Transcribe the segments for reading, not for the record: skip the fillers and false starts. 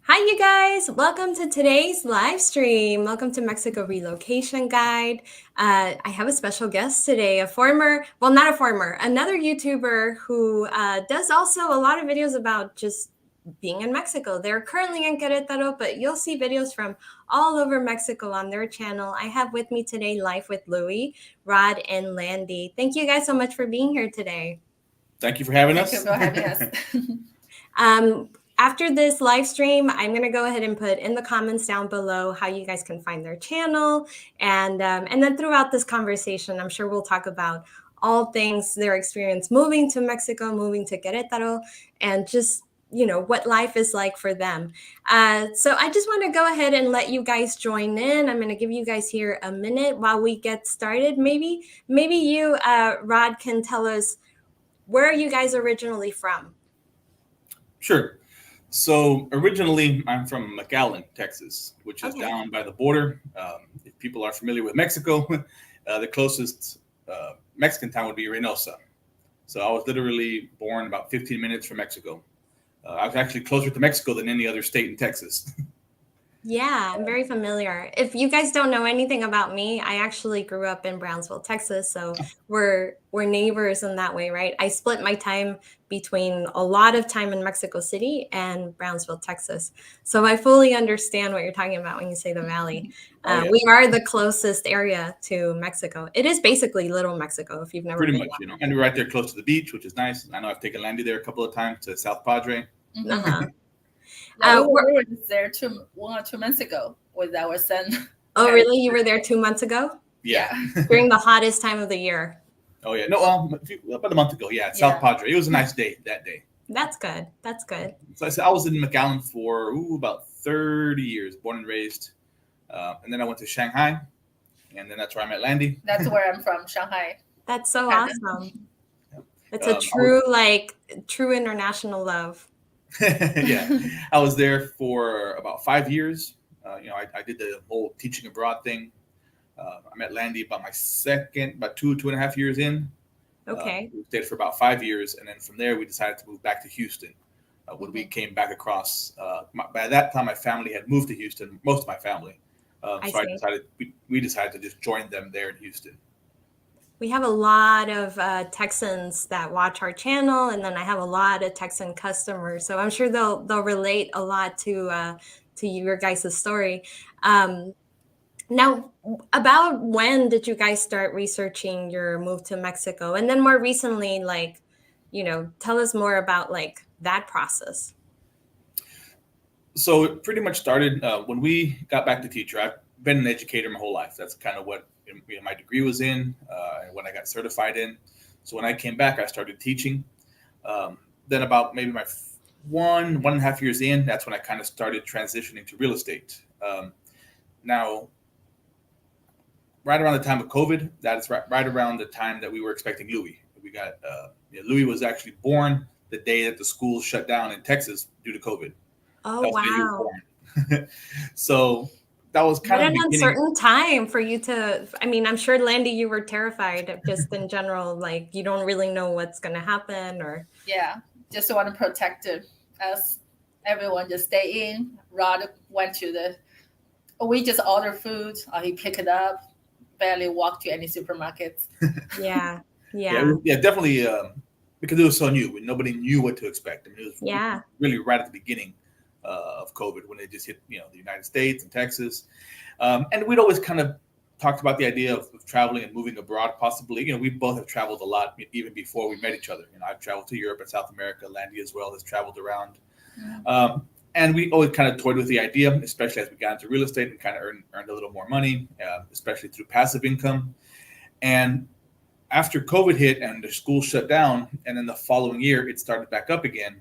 Hi, you guys. Welcome to today's live stream. Welcome to Mexico Relocation Guide. I have a special guest today, another YouTuber who does also a lot of videos about just being in Mexico. They're currently in Queretaro, but you'll see videos from all over Mexico on their channel. I have with me today Life with Louie, Rod, and Landy. Thank you guys so much for being here today. Thank you for having us. Thank you for having us. After this live stream, I'm going to go ahead and put in the comments down below how you guys can find their channel. And then throughout this conversation, I'm sure we'll talk about all things their experience moving to Mexico, moving to Querétaro, and just, what life is like for them. So I just want to go ahead and let you guys join in. I'm going to give you guys here a minute while we get started. Maybe you, Rod, can tell us, where are you guys originally from? Sure. So originally, I'm from McAllen, Texas, which is down by the border. If people are familiar with Mexico, the closest Mexican town would be Reynosa. So I was literally born about 15 minutes from Mexico. I was actually closer to Mexico than any other state in Texas. Yeah, I'm very familiar. If you guys don't know anything about me, I actually grew up in Brownsville, Texas. So we're neighbors in that way, right? I split my time between a lot of time in Mexico City and Brownsville, Texas. So I fully understand what you're talking about when you say the valley. We are the closest area to Mexico. It is basically Little Mexico, if you've never Pretty been. much, and we're right there close to the beach, which is nice. I know I've taken Landy there a couple of times to South Padre. Uh-huh. We were there 1 or 2 months ago with our son. Oh, really? You were there 2 months ago? Yeah. During the hottest time of the year. Oh, yeah. No, about a month ago. Yeah, at South Padre. It was a nice day that day. That's good. That's good. So I was in McAllen for about 30 years, born and raised. And then I went to Shanghai, and then that's where I met Landy. That's where I'm from, Shanghai. That's so awesome. It's a true international love. Yeah, I was there for about 5 years. I did the whole teaching abroad thing. I met Landy about about 2.5 years in. Okay. We stayed for about 5 years, and then from there we decided to move back to Houston. When we came back across, by that time my family had moved to Houston, most of my family. We decided to just join them there in Houston. We have a lot of Texans that watch our channel, and then I have a lot of Texan customers, so I'm sure they'll relate a lot to your guys' story. Now, about when did you guys start researching your move to Mexico, and then more recently, tell us more about that process. So it pretty much started when we got back to teacher. I've been an educator my whole life. That's kind of what my degree was in, and what I got certified in. So when I came back, I started teaching. Then about maybe my 1.5 years in, that's when I kind of started transitioning to real estate. Now, right around the time of COVID, that's right around the time that we were expecting Louie. We got Louie was actually born the day that the schools shut down in Texas due to COVID. Oh, wow. So that was kind of an uncertain time for you to, I'm sure, Landy, you were terrified just in general, you don't really know what's going to happen or. Yeah, just want to protect us. Everyone just stay in. Rod went we just order food, he picked it up, barely walked to any supermarkets. Yeah, definitely, because it was so new. Nobody knew what to expect. It was really right at the beginning of COVID when it just hit, the United States and Texas. And we'd always kind of talked about the idea of traveling and moving abroad, possibly. We both have traveled a lot even before we met each other. I've traveled to Europe and South America. Landy as well has traveled around. And we always kind of toyed with the idea, especially as we got into real estate and kind of earned a little more money, especially through passive income. And after COVID hit and the school shut down, and then the following year it started back up again.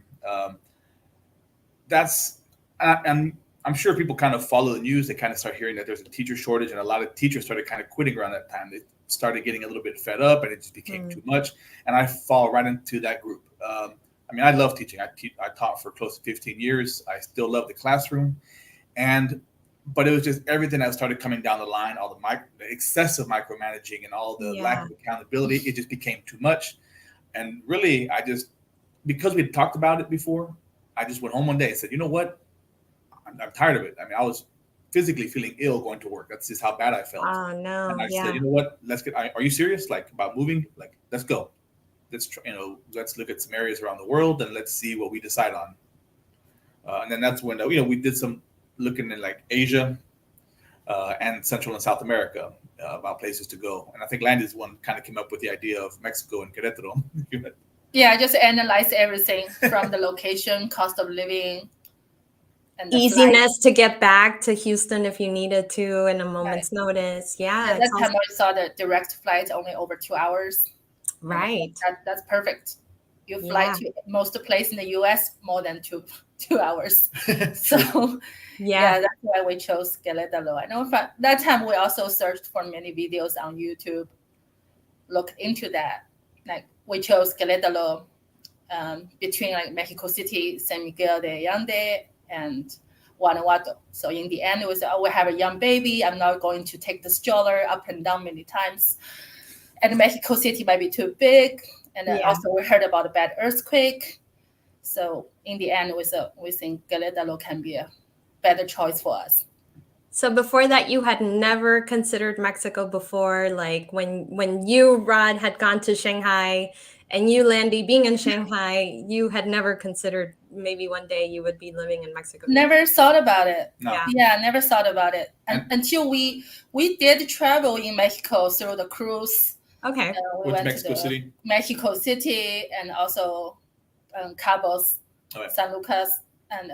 I'm sure people kind of follow the news. They kind of start hearing that there's a teacher shortage, and a lot of teachers started kind of quitting around that time. They started getting a little bit fed up, and it just became too much. And I fall right into that group. I love teaching. I taught for close to 15 years. I still love the classroom, but it was just everything that started coming down the line, all the excessive micromanaging and all the lack of accountability. It just became too much. And really, because we had talked about it before, I just went home one day and said, you know what? I'm tired of it. I mean, I was physically feeling ill going to work. That's just how bad I felt. Oh no. And I said, you know what? Are you serious? Like about moving? Like, let's go. Let's let's look at some areas around the world and let's see what we decide on. And then that's when we did some looking in like Asia and Central and South America about places to go. And I think Landy's one kind of came up with the idea of Mexico and Querétaro. Yeah, I just analyzed everything from the location, cost of living, and the easiness to get back to Houston if you needed to in a moment's notice. Yeah. At that time I saw the direct flight only over 2 hours. Right. That's perfect. You fly to most place in the US more than two hours. So yeah, that's why we chose Querétaro. I know that time we also searched for many videos on YouTube, look into that. Like we chose Querétaro between like Mexico City, San Miguel de Allende, and Guanajuato. So in the end, it was, we have a young baby. I'm not going to take the stroller up and down many times. And Mexico City might be too big. And then also we heard about a bad earthquake. So in the end, we think Querétaro can be a better choice for us. So before that, you had never considered Mexico before, like when you, Rod, had gone to Shanghai, and you, Landy, being in Shanghai, you had never considered maybe one day you would be living in Mexico. Never thought about it. No. Yeah, never thought about it until we did travel in Mexico through the cruise. Okay. We went Mexico to City. Mexico City, and also Cabos, San Lucas, and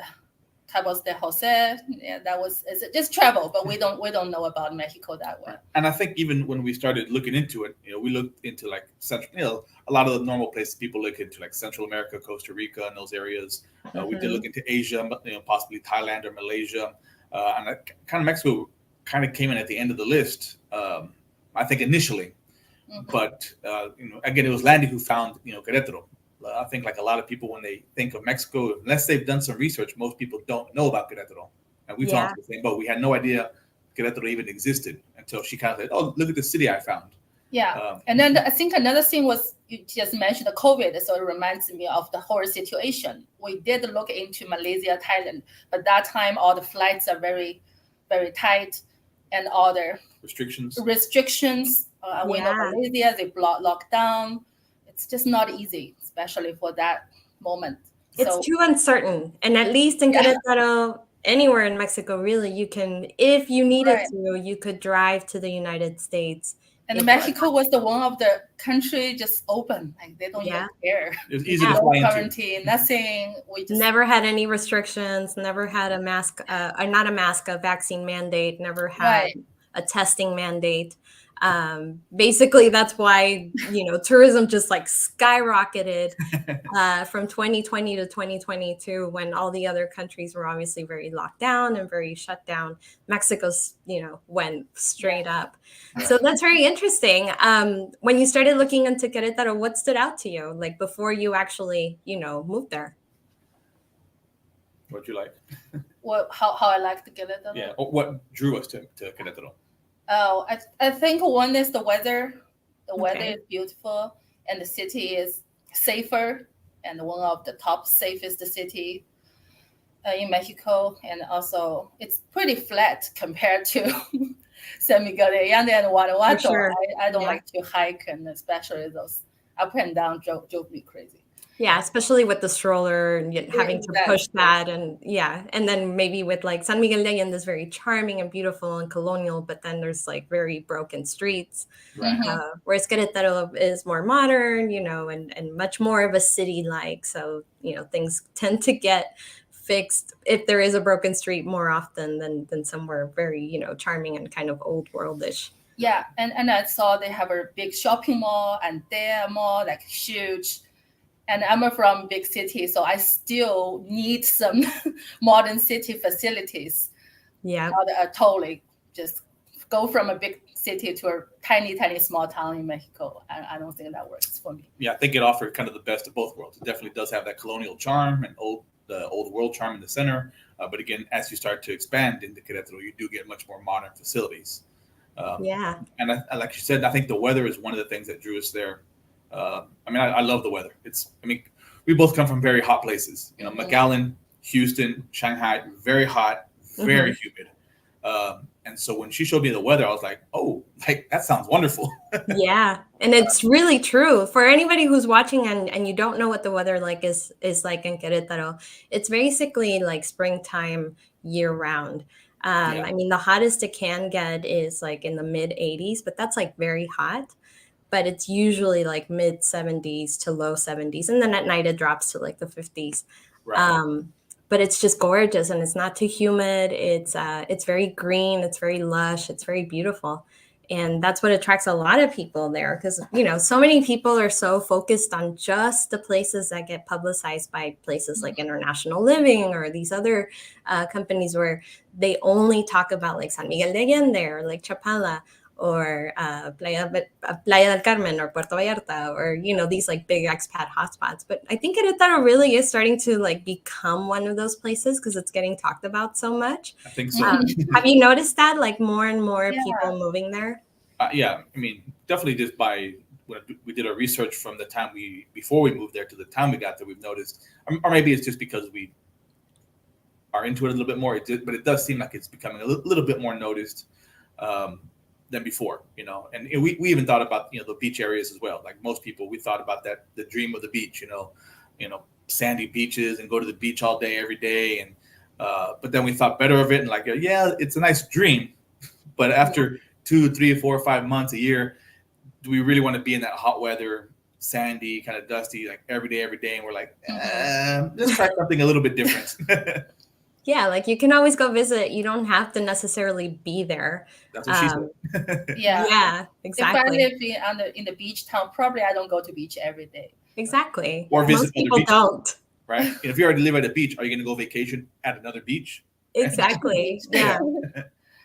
Cabos de Jose. Yeah, it's just travel, but we don't know about Mexico that well. And I think even when we started looking into it, we looked into like central, a lot of the normal places people look into, like Central America, Costa Rica, and those areas. We did look into Asia, possibly Thailand or Malaysia, and kind of Mexico kind of came in at the end of the list. I think initially, but again, it was Landy who found Querétaro. I think like a lot of people, when they think of Mexico, unless they've done some research, most people don't know about Querétaro. And we talked the same boat. We had no idea Querétaro even existed until she kind of said, "Oh, look at the city I found." Yeah. And then I think another thing was, you just mentioned the COVID, so it reminds me of the whole situation. We did look into Malaysia, Thailand, but that time all the flights are very, very tight, and all the restrictions. We know Malaysia, they locked down. It's just not easy, especially for that moment. It's too uncertain. And at least in Querétaro, anywhere in Mexico, really, you can, if you needed to, you could drive to the United States. And Mexico was the one of the country just open. Like they don't even care. It's easy to fly quarantine, nothing. We just never had any restrictions, never had a mask, or not a mask, a vaccine mandate, never had a testing mandate. Basically, that's why tourism just like skyrocketed from 2020 to 2022, when all the other countries were obviously very locked down and very shut down. Mexico's went straight up. So that's very interesting. When you started looking into Querétaro, what stood out to you, like before you actually moved there? What you like? How I liked Querétaro? Yeah. What drew us to Querétaro? Oh, I think one is the weather. The weather is beautiful, and the city is safer, and one of the top safest city in Mexico. And also, it's pretty flat compared to San Miguel de Allende and Guanajuato. Sure. I don't like to hike, and especially those up and down drove me crazy. Yeah, especially with the stroller and having to push that. And and then maybe with like San Miguel de Allende is very charming and beautiful and colonial, but then there's like very broken streets. Right. Whereas Querétaro is more modern, and much more of a city-like. So, things tend to get fixed if there is a broken street more often than somewhere very, charming and kind of old worldish. Yeah, and I saw they have a big shopping mall, and their mall like huge. And I'm from big city, so I still need some modern city facilities. Yeah. Not totally just go from a big city to a tiny, tiny small town in Mexico. I don't think that works for me. Yeah, I think it offered kind of the best of both worlds. It definitely does have that colonial charm and the old world charm in the center. But again, as you start to expand into Querétaro, you do get much more modern facilities. And like you said, I think the weather is one of the things that drew us there. I love the weather. We both come from very hot places. McAllen, Houston, Shanghai, very hot, very humid. And so when she showed me the weather, I was like, oh, like that sounds wonderful. Yeah. And it's really true. For anybody who's watching and you don't know what the weather like is like in Querétaro, it's basically like springtime year round. I mean, the hottest it can get is like in the mid 80s, but that's like very hot. But it's usually like mid 70s to low 70s. And then at night it drops to like the 50s. Right. But it's just gorgeous and it's not too humid. It's very green, it's very lush, it's very beautiful. And that's what attracts a lot of people there because, you know, so many people are so focused on just the places that get publicized by places like International Living or these other companies where they only talk about like San Miguel de Allende or like Chapala or Playa del Carmen or Puerto Vallarta or, you know, these like big expat hotspots. But I think Querétaro really is starting to like become one of those places because it's getting talked about so much. I think so. Have you noticed that like more and more people moving there? Yeah, I mean, definitely just by when we did our research from the time before we moved there to the time we got there, we've noticed, or maybe it's just because we are into it a little bit more, but it does seem like it's becoming a little bit more noticed than before, you know. And we even thought about, you know, the beach areas as well. Like most people, we thought about that, the dream of the beach, you know, sandy beaches and go to the beach all day, every day. And but then we thought better of it and like, yeah, it's a nice dream, but after 2, 3, 4, 5 months, a year, do we really want to be in that hot weather, sandy, kind of dusty, like every day? And we're like, let's try something a little bit different. Yeah, like you can always go visit. You don't have to necessarily be there. That's what she said. Yeah, exactly. If I live in the beach town, probably I don't go to beach every day. Exactly. Or visit most people beaches, don't. Right? If you already live at a beach, are you going to go vacation at another beach? Exactly. Yeah.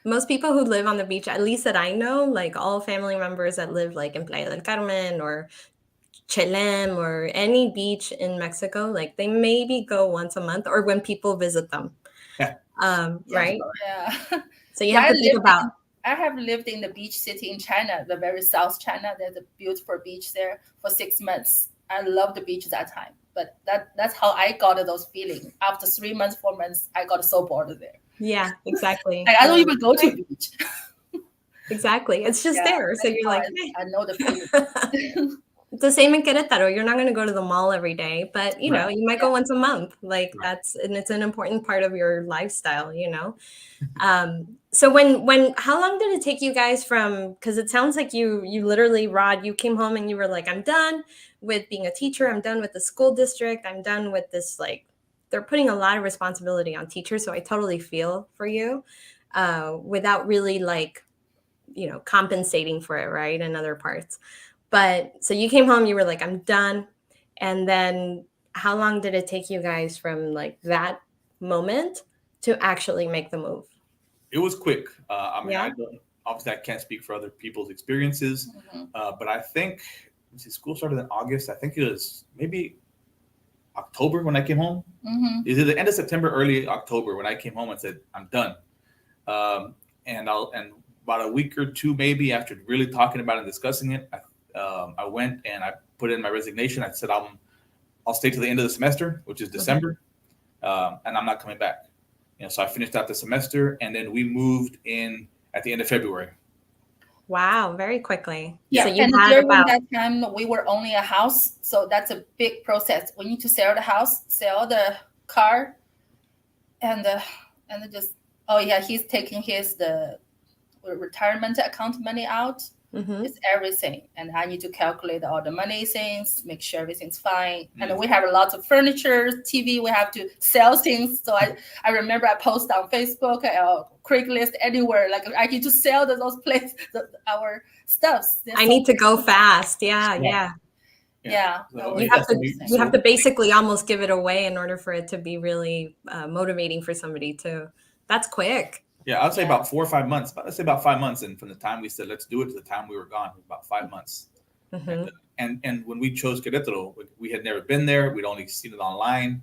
Most people who live on the beach, at least that I know, like all family members that live like in Playa del Carmen or Chelem or any beach in Mexico, like they maybe go once a month or when people visit them. Right? Yeah. So you have to think about. I have lived in the beach city in China, the very South China. There's a beautiful beach there for 6 months. I love the beach that time, but that's how I got those feelings. After 3 months, 4 months, I got so bored there. Yeah, exactly. Like, I don't even go to the beach. Exactly. It's just there. So you're like, I know the feeling. It's the same in Querétaro. You're not going to go to the mall every day, but you know, you might go once a month. Like and it's an important part of your lifestyle, you know? So how long did it take you guys because it sounds like you literally, Rod, you came home and you were like, I'm done with being a teacher. I'm done with the school district. I'm done with this. Like they're putting a lot of responsibility on teachers. So I totally feel for you without really like, you know, compensating for it, right? In other parts. But so you came home, you were like, I'm done. And then how long did it take you guys from like that moment to actually make the move? It was quick. I mean, obviously I can't speak for other people's experiences, but I think school started in August. I think it was maybe October when I came home. Either the end of September, early October when I came home and said, I'm done. And about a week or two, maybe after really talking about it and discussing it, I went and I put in my resignation. I said, I'll stay to the end of the semester, which is December, and I'm not coming back. You know, so I finished out the semester, and then we moved in at the end of February. Wow, very quickly. Yeah, so and during that time, we were only a house, so that's a big process. We need to sell the house, sell the car, and just he's taking the retirement account money out. It's everything, and I need to calculate all the money things, make sure everything's fine. And we have a lot of furniture, TV. We have to sell things. So I remember I post on Facebook, Craigslist, anywhere. Like I need to sell those places, our stuffs. I need to go fast. Yeah. So you have to basically almost give it away in order for it to be really motivating for somebody too. That's quick. Yeah, I'd say about 4 or 5 months. Let's say about 5 months, and from the time we said let's do it to the time we were gone, about 5 months. And when we chose Querétaro, we had never been there. We'd only seen it online,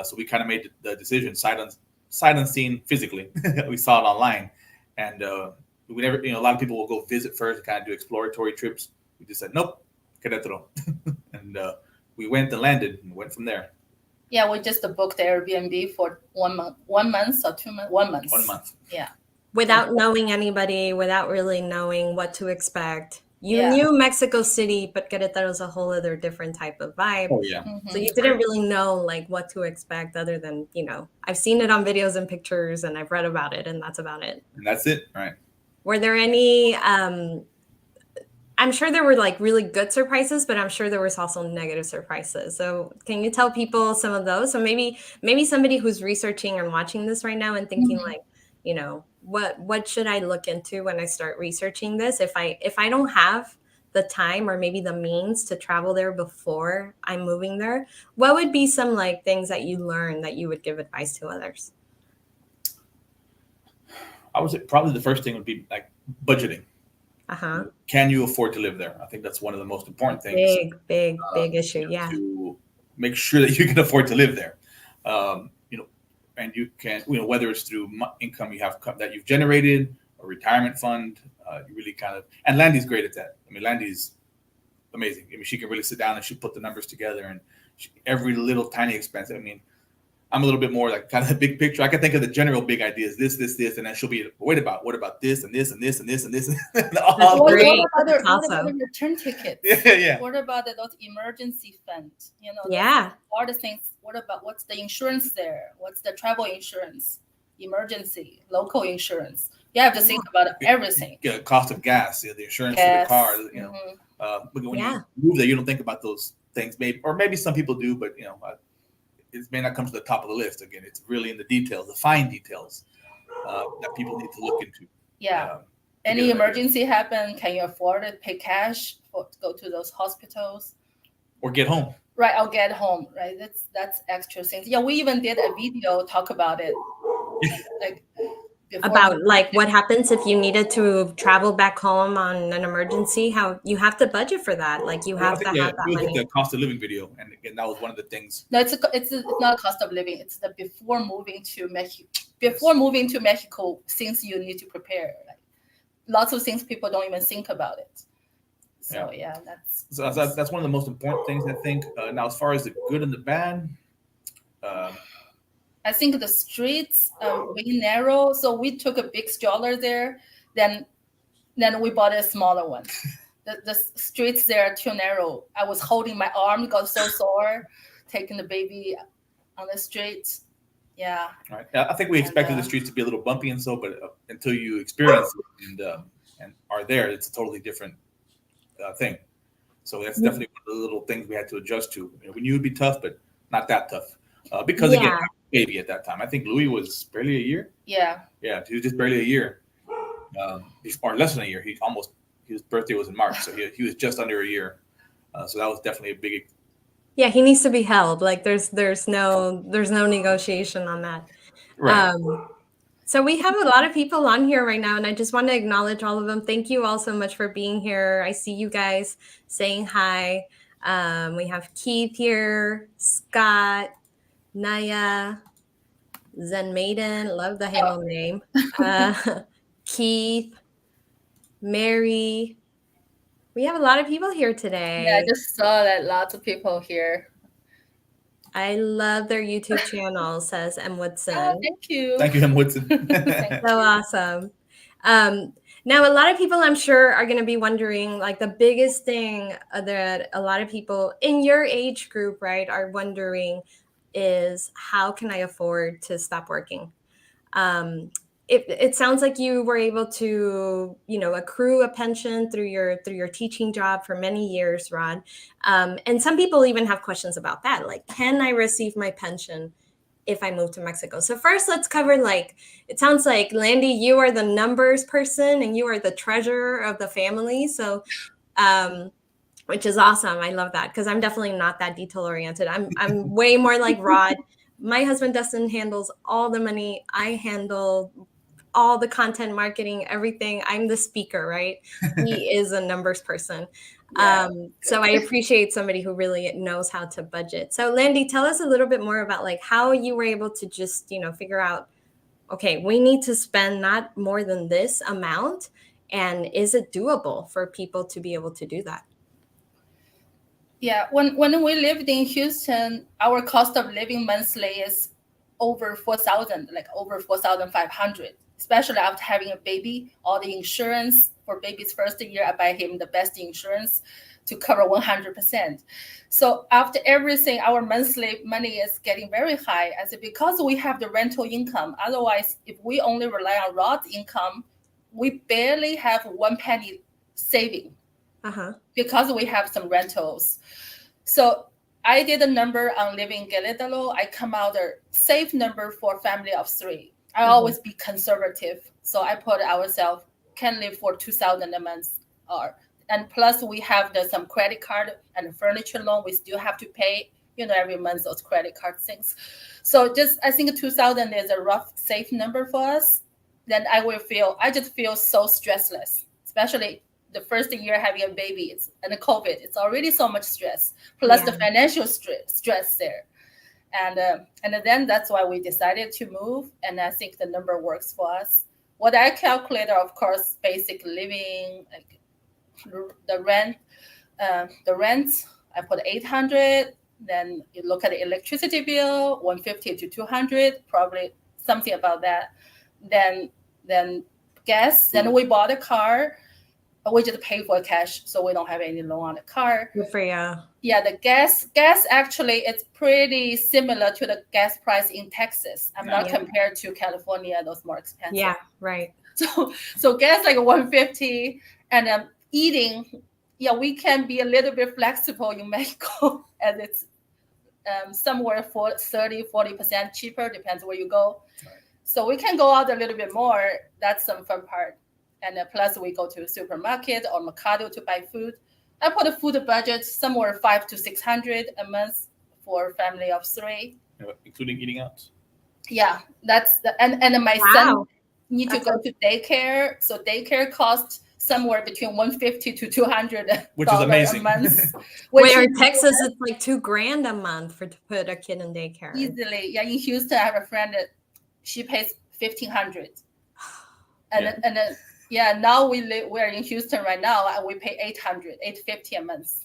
so we kind of made the decision sight unseen physically. We saw it online, and we never. You know, a lot of people will go visit first, and kind of do exploratory trips. We just said nope, Querétaro, and we went and landed and went from there. Yeah, we just booked the Airbnb for 1 month, 1 month or 2 months, 1 month. 1 month. Yeah. Without knowing anybody, without really knowing what to expect. You Yeah. knew Mexico City, but Querétaro is a whole other different type of vibe. Oh yeah. So you didn't really know like what to expect other than, I've seen it on videos and pictures and I've read about it and that's about it. And that's it, right? Were there any I'm sure there were like really good surprises, but I'm sure there was also negative surprises. So can you tell people some of those? So maybe somebody who's researching and watching this right now and thinking like, what should I look into when I start researching this? If I don't have the time or maybe the means to travel there before I'm moving there, what would be some like things that you learned that you would give advice to others? I would say probably the first thing would be like budgeting. Uh-huh. Can you afford to live there? I think that's one of the most important things. Big issue. Yeah. To make sure that you can afford to live there. And you can, whether it's through income you have that you've generated or retirement fund, you really kind of, and Landy's great at that. I mean, Landy's amazing. I mean, she can really sit down and she put the numbers together and every little tiny expense. I mean, I'm a little bit more like kind of the big picture. I can think of the general big ideas, this, and then she'll be, what about this and this and this and this and this? All great. What Awesome. about the return tickets? Yeah. What about those emergency funds? Yeah. All the things. What's the insurance there? What's the travel insurance? Emergency, local insurance. You have to think about everything. Yeah, cost of gas, the insurance for the car. But when you move there, you don't think about those things. Maybe some people do, but it may not come to the top of the list. Again, it's really in the details, the fine details that people need to look into. Yeah. Any emergency happen? Can you afford it? Pay cash to go to those hospitals? Or get home. Right, I'll get home. Right, that's extra things. Yeah, we even did a video talk about it. About like what happens if you needed to travel back home on an emergency, how you have to budget for that. Like you have to have that money. The cost of living video, and again, that was one of the things. No, it's not a cost of living. It's the before moving to Mexico. Before moving to Mexico, things you need to prepare. Like lots of things people don't even think about it. So yeah, that's one of the most important things, I think. Now, as far as the good and the bad. I think the streets are very narrow, so we took a big stroller there. Then we bought a smaller one. The streets there are too narrow. I was holding my arm, got so sore, taking the baby on the street. Yeah. Right. I think we expected the streets to be a little bumpy and so, but until you experience it and are there, it's a totally different thing. So that's definitely one of the little things we had to adjust to. We knew it'd be tough, but not that tough. Because again, baby at that time. I think Louie was barely a year. Yeah. Yeah, he was just barely a year, or less than a year. His birthday was in March, so he was just under a year. So that was definitely a big. Yeah, he needs to be held. Like there's no negotiation on that. Right. So we have a lot of people on here right now, and I just want to acknowledge all of them. Thank you all so much for being here. I see you guys saying hi. We have Keith here, Scott, Naya, Zen Maiden, love the handle name. Keith, Mary. We have a lot of people here today. Yeah, I just saw that lots of people here. I love their YouTube channel, says M. Woodson. Oh, thank you. Thank you, M. Woodson. So awesome. Now, a lot of people, I'm sure, are going to be wondering, like the biggest thing that a lot of people in your age group, right, are wondering is how can I afford to stop working? It sounds like you were able to, accrue a pension through your teaching job for many years, Rod. And some people even have questions about that. Like, can I receive my pension if I move to Mexico? So first, let's cover, like, it sounds like, Landy, you are the numbers person and you are the treasurer of the family. So, which is awesome. I love that because I'm definitely not that detail oriented. I'm way more like Rod. My husband Dustin handles all the money. I handle all the content marketing, everything. I'm the speaker, right? He is a numbers person. Yeah. So I appreciate somebody who really knows how to budget. So Landy, tell us a little bit more about like how you were able to just, figure out, okay, we need to spend not more than this amount. And is it doable for people to be able to do that? Yeah, when we lived in Houston, our cost of living monthly is over 4,000, like over 4,500. Especially after having a baby, all the insurance for baby's first year, I buy him the best insurance to cover 100%. So after everything, our monthly money is getting very high. I said, because we have the rental income. Otherwise, if we only rely on raw income, we barely have 1 penny saving because we have some rentals. So I did a number on living in Queretaro. I come out a safe number for family of 3. I always be conservative. So I put ourselves can live for 2,000 a month, and plus we have some credit card and furniture loan. We still have to pay, every month those credit card things. So I think 2,000 is a rough safe number for us. Then I just feel so stressless, especially the first year having a baby and the COVID. It's already so much stress, plus the financial stress there. And then that's why we decided to move. And I think the number works for us. What I calculate are, of course, basic living, like the rent. I put 800. Then you look at the electricity bill, 150 to 200, probably something about that. Then gas. Then we bought a car. We just pay for cash, so we don't have any loan on the car. Good for you. Yeah, the gas actually it's pretty similar to the gas price in Texas. I'm not compared to California; those more expensive. Yeah, right. So gas like 150, and eating. Yeah, we can be a little bit flexible in Mexico, as it's somewhere for 30-40% cheaper, depends where you go. Right. So we can go out a little bit more. That's some fun part. And plus we go to a supermarket or Mercado to buy food. I put a food budget somewhere 500 to 600 a month for a family of 3. Including eating out? Yeah, that's and my son need to go to daycare. So daycare costs somewhere between 150 to 200, which is amazing. A month. Where in Texas, it's like $2,000 a month to put a kid in daycare. Easily, yeah. In Houston, I have a friend that she pays $1,500, and then. Yeah, now we're in Houston right now, and we pay $850 a month,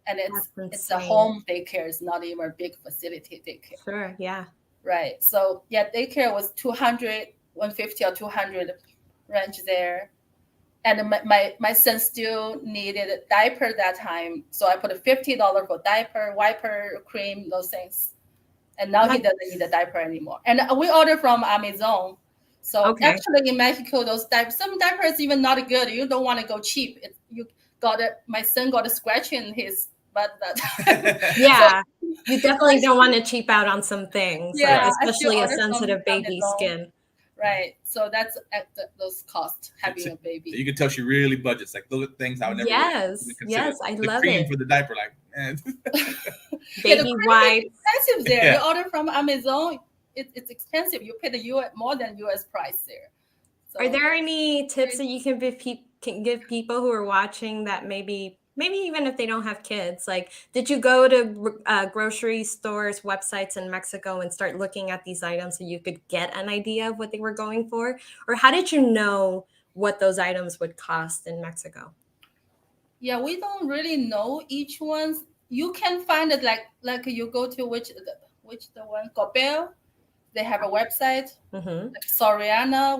and it's a home daycare. It's not even a big facility daycare. Sure, yeah. Right. So yeah, daycare was 200, 150 or 200 range there, and my son still needed a diaper that time, so I put a $50 for diaper, wiper, cream, those things, and now he doesn't need a diaper anymore. And we order from Amazon. So actually in Mexico, some diapers even not good. You don't want to go cheap. My son got a scratch in his butt. Yeah, so, you definitely don't want to cheap out on some things, especially a sensitive baby skin. Right. So that's at those costs having a baby. You can tell she really budgets. Like those things I would never. Yes, I love cream for the diaper, baby wipes. Expensive there. Yeah. You order from Amazon. It's expensive. You pay the more than US price there. So, are there any tips that you can give people who are watching that maybe even if they don't have kids? Like, did you go to grocery stores, websites in Mexico and start looking at these items so you could get an idea of what they were going for? Or how did you know what those items would cost in Mexico? Yeah, we don't really know each one. You can find it like you go to which the one, Coppel. They have a website, like Soriana,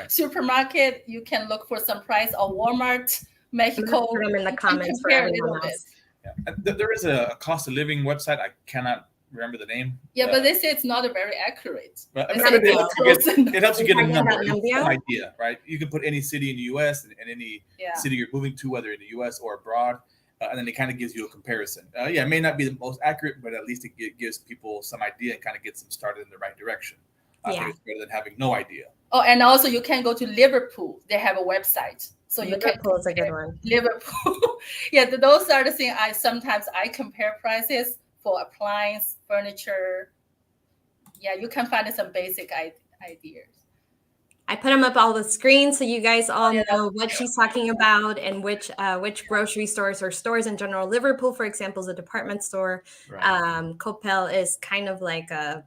supermarket. You can look for some price, or Walmart, Mexico. Put them in the comments for everyone else. Yeah. There is a cost of living website. I cannot remember the name. Yeah, but they say it's not very accurate. But it helps you get a number, some idea, right? You can put any city in the U.S. and any city you're moving to, whether in the U.S. or abroad. And then it kind of gives you a comparison. It may not be the most accurate, but at least it gives people some idea and kind of gets them started in the right direction. I think it's better than having no idea. Oh, and also you can go to Liverpool. They have a website. So Liverpool is a good one. Liverpool. Yeah, those are the things I compare prices for appliance, furniture. Yeah, you can find some basic ideas. I put them up all the screens so you guys all know what she's talking about and which grocery stores or stores in general. Liverpool, for example, is a department store. Right. Coppel is kind of like a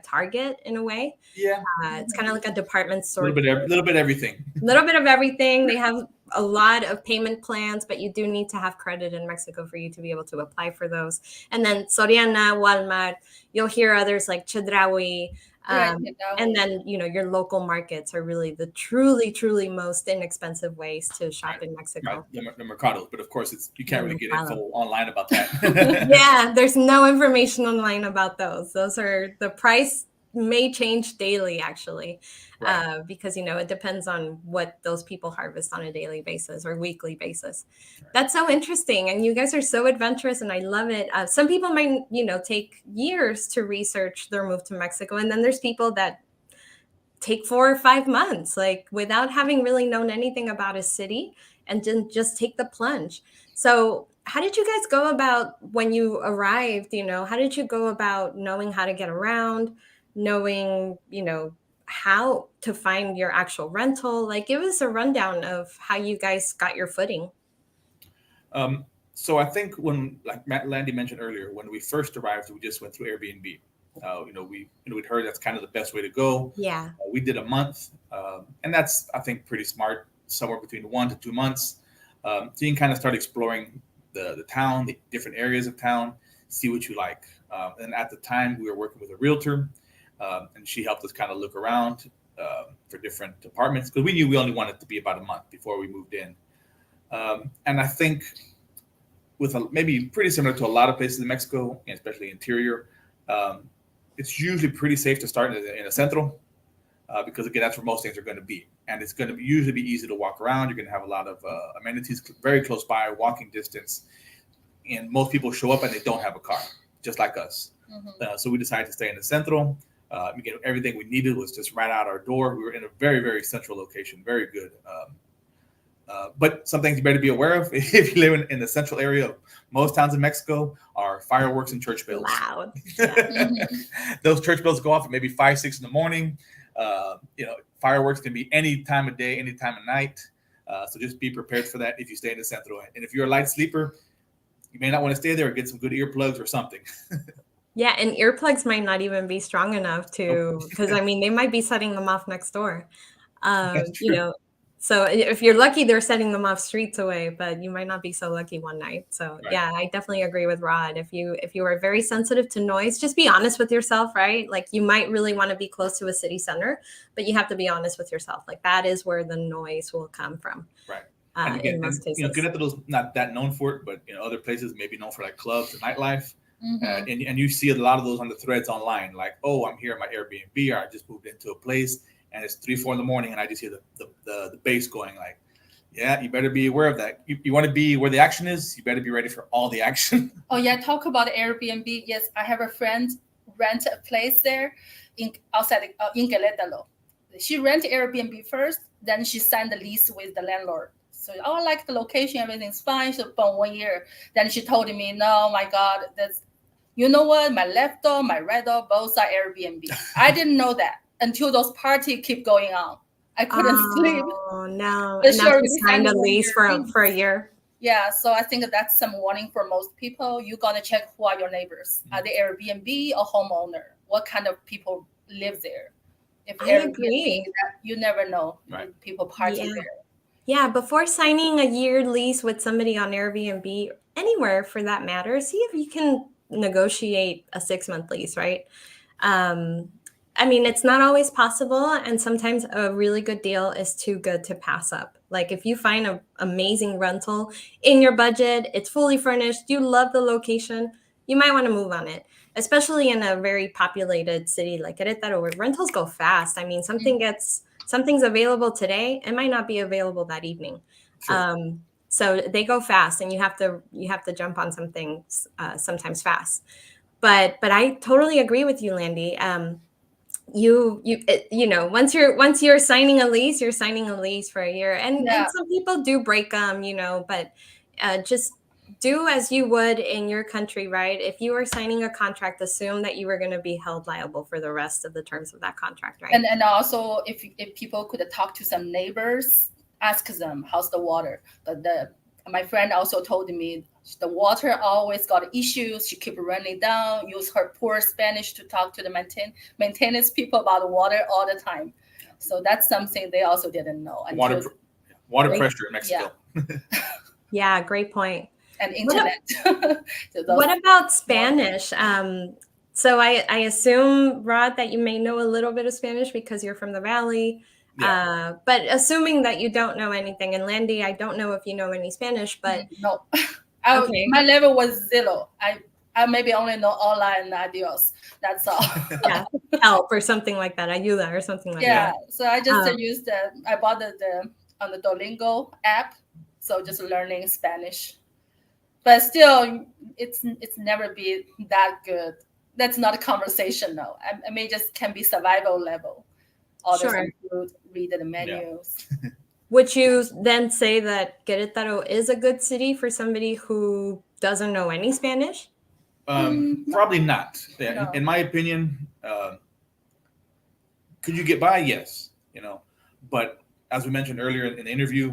Target in a way. Yeah, it's kind of like a department store. A little bit of everything. A little bit of everything. They have a lot of payment plans, but you do need to have credit in Mexico for you to be able to apply for those. And then Soriana, Walmart, you'll hear others like Chedraui. And then, your local markets are really the truly most inexpensive ways to shop in Mexico. Right. The mercados, but of course you can't really get info online about that. Yeah, there's no information online about those. Those are, the price may change daily, actually, right. Because it depends on what those people harvest on a daily basis or weekly basis. Right. That's so interesting, and you guys are so adventurous, and I love it. Some people might take years to research their move to Mexico, and then there's people that take 4 or 5 months, like without having really known anything about a city, and just take the plunge. So how did you guys go about when you arrived? How did you go about knowing how to get around, knowing, how to find your actual rental? Like, give us a rundown of how you guys got your footing. So I think when, like Landy mentioned earlier, when we first arrived, we just went through Airbnb. We'd heard that's kind of the best way to go. Yeah. We did a month, and that's, I think, pretty smart, somewhere between 1 to 2 months. So you can kind of start exploring the town, the different areas of town, see what you like. And at the time, we were working with a realtor, and she helped us kind of look around for different apartments, because we knew we only wanted to be about a month before we moved in. And I think with maybe pretty similar to a lot of places in Mexico, especially interior, it's usually pretty safe to start in a centro, because again, that's where most things are going to be. And it's going to usually be easy to walk around. You're going to have a lot of amenities very close by, walking distance. And most people show up and they don't have a car, just like us. Mm-hmm. So we decided to stay in the centro. Again, everything we needed was just right out our door. We were in a very, very central location, very good. But some things you better be aware of if you live in the central area of most towns in Mexico are fireworks and church bells. Loud. Yeah. Those church bells go off at maybe 5, 6 in the morning. Fireworks can be any time of day, any time of night. So just be prepared for that if you stay in the centro. And if you're a light sleeper, you may not want to stay there, or get some good earplugs or something. Yeah, and earplugs might not even be strong enough because they might be setting them off next door. So if you're lucky, they're setting them off streets away, but you might not be so lucky one night. So right. Yeah, I definitely agree with Rod. If you are very sensitive to noise, just be honest with yourself, right? Like, you might really want to be close to a city center, but you have to be honest with yourself. Like, that is where the noise will come from. Right. And again, in most cases, Querétaro's not that known for it, but other places may be known for like clubs and nightlife. Mm-hmm. And you see a lot of those on the threads online, like, oh, I'm here at my Airbnb, or I just moved into a place, and it's 3, 4 in the morning, and I just hear the bass going. Like, yeah, you better be aware of that. You want to be where the action is. You better be ready for all the action. Oh yeah, talk about Airbnb. Yes, I have a friend rent a place there outside in Querétaro. She rented Airbnb first, then she signed the lease with the landlord. So I like the location, everything's fine. So for 1 year, then she told me, no, my God, you know what? My left door, my right door, both are Airbnb. I didn't know that until those parties keep going on. I couldn't sleep. Oh, no. And now she signed a lease for a year. Yeah, so I think that's some warning for most people. You got to check who are your neighbors. Are they Airbnb or homeowner? What kind of people live there? If I agree. You never know. Right. People party there. Yeah, before signing a year lease with somebody on Airbnb, anywhere for that matter, see if you can negotiate a 6-month lease, right? It's not always possible, and sometimes a really good deal is too good to pass up. Like, if you find an amazing rental in your budget, it's fully furnished, you love the location, you might want to move on it, especially in a very populated city like Querétaro, where rentals go fast. Something's available today, it might not be available that evening. Sure. So they go fast, and you have to jump on some things sometimes fast. But I totally agree with you, Landy. Once you're signing a lease, you're signing a lease for a year, and some people do break them, but just do as you would in your country, right? If you are signing a contract, assume that you are going to be held liable for the rest of the terms of that contract, right? And also, if people could talk to some neighbors, ask them how's the water. But my friend also told me the water always got issues. She keep running down. Use her poor Spanish to talk to the maintenance people about the water all the time. So that's something they also didn't know. Water pressure in Mexico. Yeah, great point. And internet. What about Spanish? So I assume, Rod, that you may know a little bit of Spanish because you're from the Valley. Yeah. But assuming that you don't know anything, and Landy, I don't know if you know any Spanish, but no. My level was 0. I maybe only know hola and adios. That's all. Yeah, help or something like that. Ayuda or something like that. Yeah, so I just used I bought the on the Duolingo app, so just learning Spanish. But still, it's never be that good. That's not a conversation, though. I mean, just can be survival level. Order some food, read the menus. Yeah. Would you then say that Querétaro is a good city for somebody who doesn't know any Spanish? Probably not. No. In my opinion, could you get by? Yes, but as we mentioned earlier in the interview,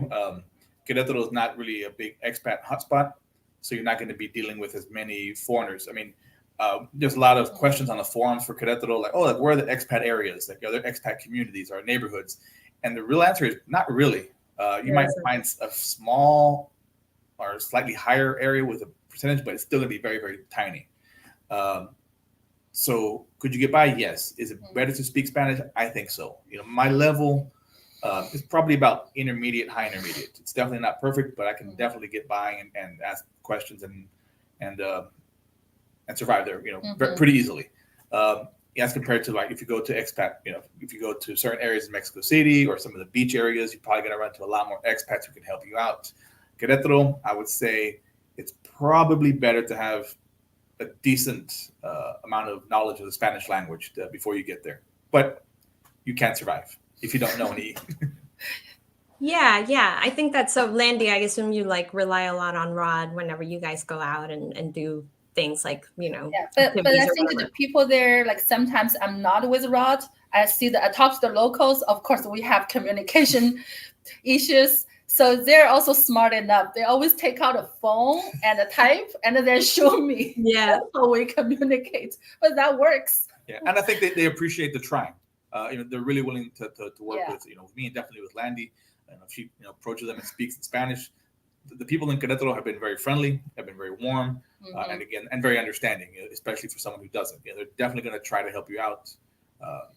Querétaro is not really a big expat hotspot, so you're not going to be dealing with as many foreigners. I mean, there's a lot of questions on the forums for Querétaro, like, where are the expat areas, like are there expat communities or neighborhoods? And the real answer is not really. You might find a small or slightly higher area with a percentage, but it's still going to be very, very tiny. So could you get by? Yes. Is it better to speak Spanish? I think so. My level is probably about intermediate, high intermediate. It's definitely not perfect, but I can definitely get by and ask questions and survive there, pretty easily. As compared to like if you go to expat, if you go to certain areas in Mexico City or some of the beach areas, you're probably going to run into a lot more expats who can help you out. Querétaro, I would say it's probably better to have a decent amount of knowledge of the Spanish language before you get there. But you can't survive if you don't know any. Yeah. I think that's so. Landy, I assume you rely a lot on Rod whenever you guys go out and do things like, Yeah, but I think the people there, sometimes I'm not with Rod. I talk to the locals. Of course, we have communication issues. So they're also smart enough. They always take out a phone and a type, and then they show me how we communicate. But that works. Yeah, and I think they appreciate the trying. They're really willing to work with me, and definitely with Landy. And if she approaches them and speaks in Spanish, the people in Querétaro have been very friendly, have been very warm, and very understanding, especially for someone who doesn't. They're definitely going to try to help you out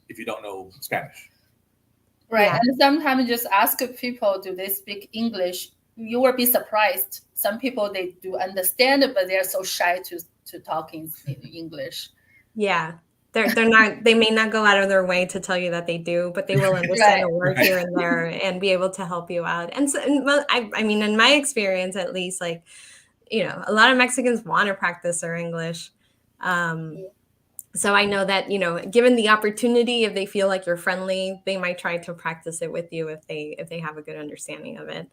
if you don't know Spanish. Right. Yeah. And sometimes just ask people, do they speak English? You will be surprised. Some people, they do understand it, but they're so shy to talk in English. Yeah. They're not, they may not go out of their way to tell you that they do, but they will understand a word here and there and be able to help you out. And so, I mean, in my experience, at least, a lot of Mexicans want to practice their English. So I know that, given the opportunity, if they feel like you're friendly, they might try to practice it with you if they have a good understanding of it.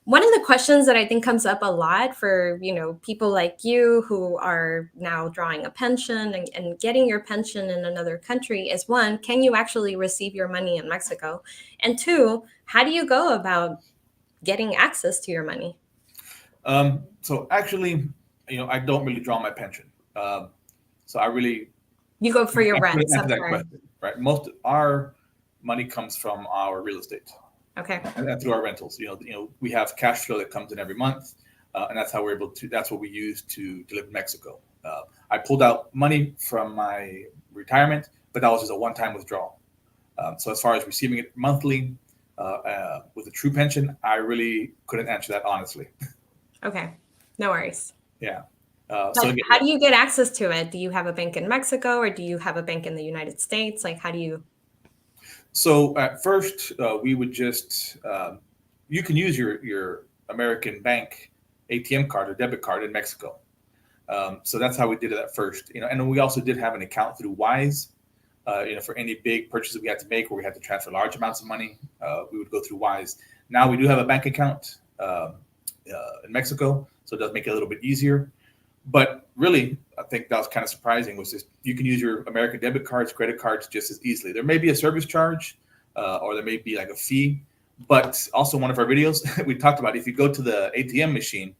One of the questions that I think comes up a lot for, people like you who are now drawing a pension and getting your pension in another country is, one, can you actually receive your money in Mexico? And two, how do you go about getting access to your money? So actually, I don't really draw my pension. So you go for your rent. Right. Most of our money comes from our real estate. Okay. And through our rentals. We have cash flow that comes in every month, and that's how we're able to. That's what we use to live in Mexico. I pulled out money from my retirement, but that was just a one-time withdrawal. So as far as receiving it monthly with a true pension, I really couldn't answer that honestly. Okay. No worries. Yeah. How do you get access to it? Do you have a bank in Mexico or do you have a bank in the United States? How do you? So at first, we would just, you can use your American bank ATM card or debit card in Mexico. So that's how we did it at first. And we also did have an account through Wise. For any big purchases we had to make where we had to transfer large amounts of money, we would go through Wise. Now we do have a bank account in Mexico, so it does make it a little bit easier. But really, I think that was kind of surprising was just you can use your American debit cards, credit cards just as easily. There may be a service charge or there may be a fee, but also one of our videos, we talked about if you go to the ATM machine,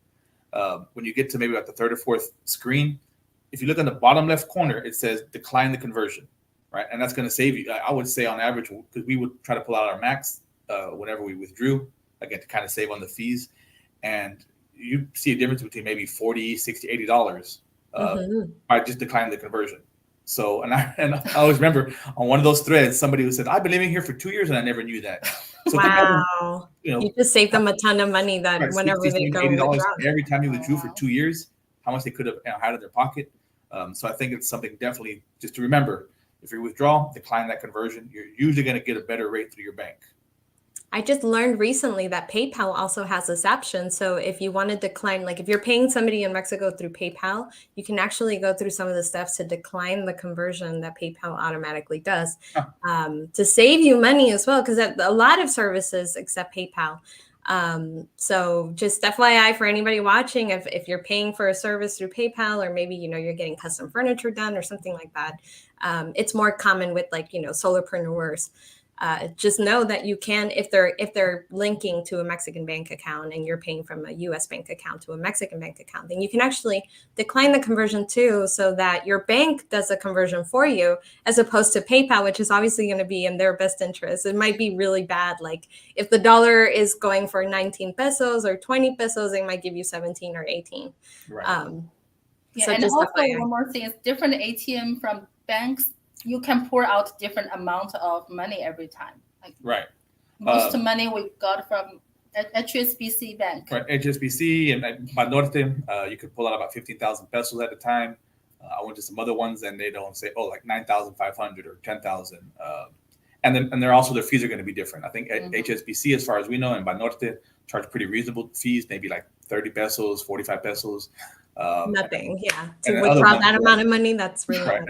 when you get to maybe about the third or fourth screen, if you look in the bottom left corner, it says decline the conversion, right? And that's going to save you. I would say on average, because we would try to pull out our max whenever we withdrew again, to kind of save on the fees. And you see a difference between maybe $40, $60, $80 by just declining the conversion. So, and I always remember on one of those threads, somebody who said, I've been living here for 2 years and I never knew that. So wow. Imagine, you just saved them a ton of money that right, whenever they go $80 withdraw. every time you withdrew for 2 years, how much they could have had in their pocket. So I think it's something definitely just to remember. If you withdraw, decline that conversion, you're usually going to get a better rate through your bank. I just learned recently that PayPal also has this option. So if you want to decline, like if you're paying somebody in Mexico through PayPal, you can actually go through some of the steps to decline the conversion that PayPal automatically does, to save you money as well, because a lot of services accept PayPal. So just FYI for anybody watching, if you're paying for a service through PayPal, or maybe, you're getting custom furniture done or something like that, it's more common with solopreneurs. Just know that you can, if they're linking to a Mexican bank account and you're paying from a US bank account to a Mexican bank account, then you can actually decline the conversion too, so that your bank does the conversion for you, as opposed to PayPal, which is obviously going to be in their best interest. It might be really bad. Like if the dollar is going for 19 pesos or 20 pesos, they might give you 17 or 18. Right. So and also one more thing is different ATM from banks. You can pour out different amount of money every time. Like right. Most money we got from HSBC Bank. Right, HSBC and Banorte, you could pull out about 15,000 pesos at a time. I went to some other ones and they don't say, like 9,500 or 10,000. And then their fees are going to be different. I think HSBC, as far as we know, and Banorte charge pretty reasonable fees, maybe like 30 pesos, 45 pesos. Nothing, yeah. To withdraw that amount of money, that's really right.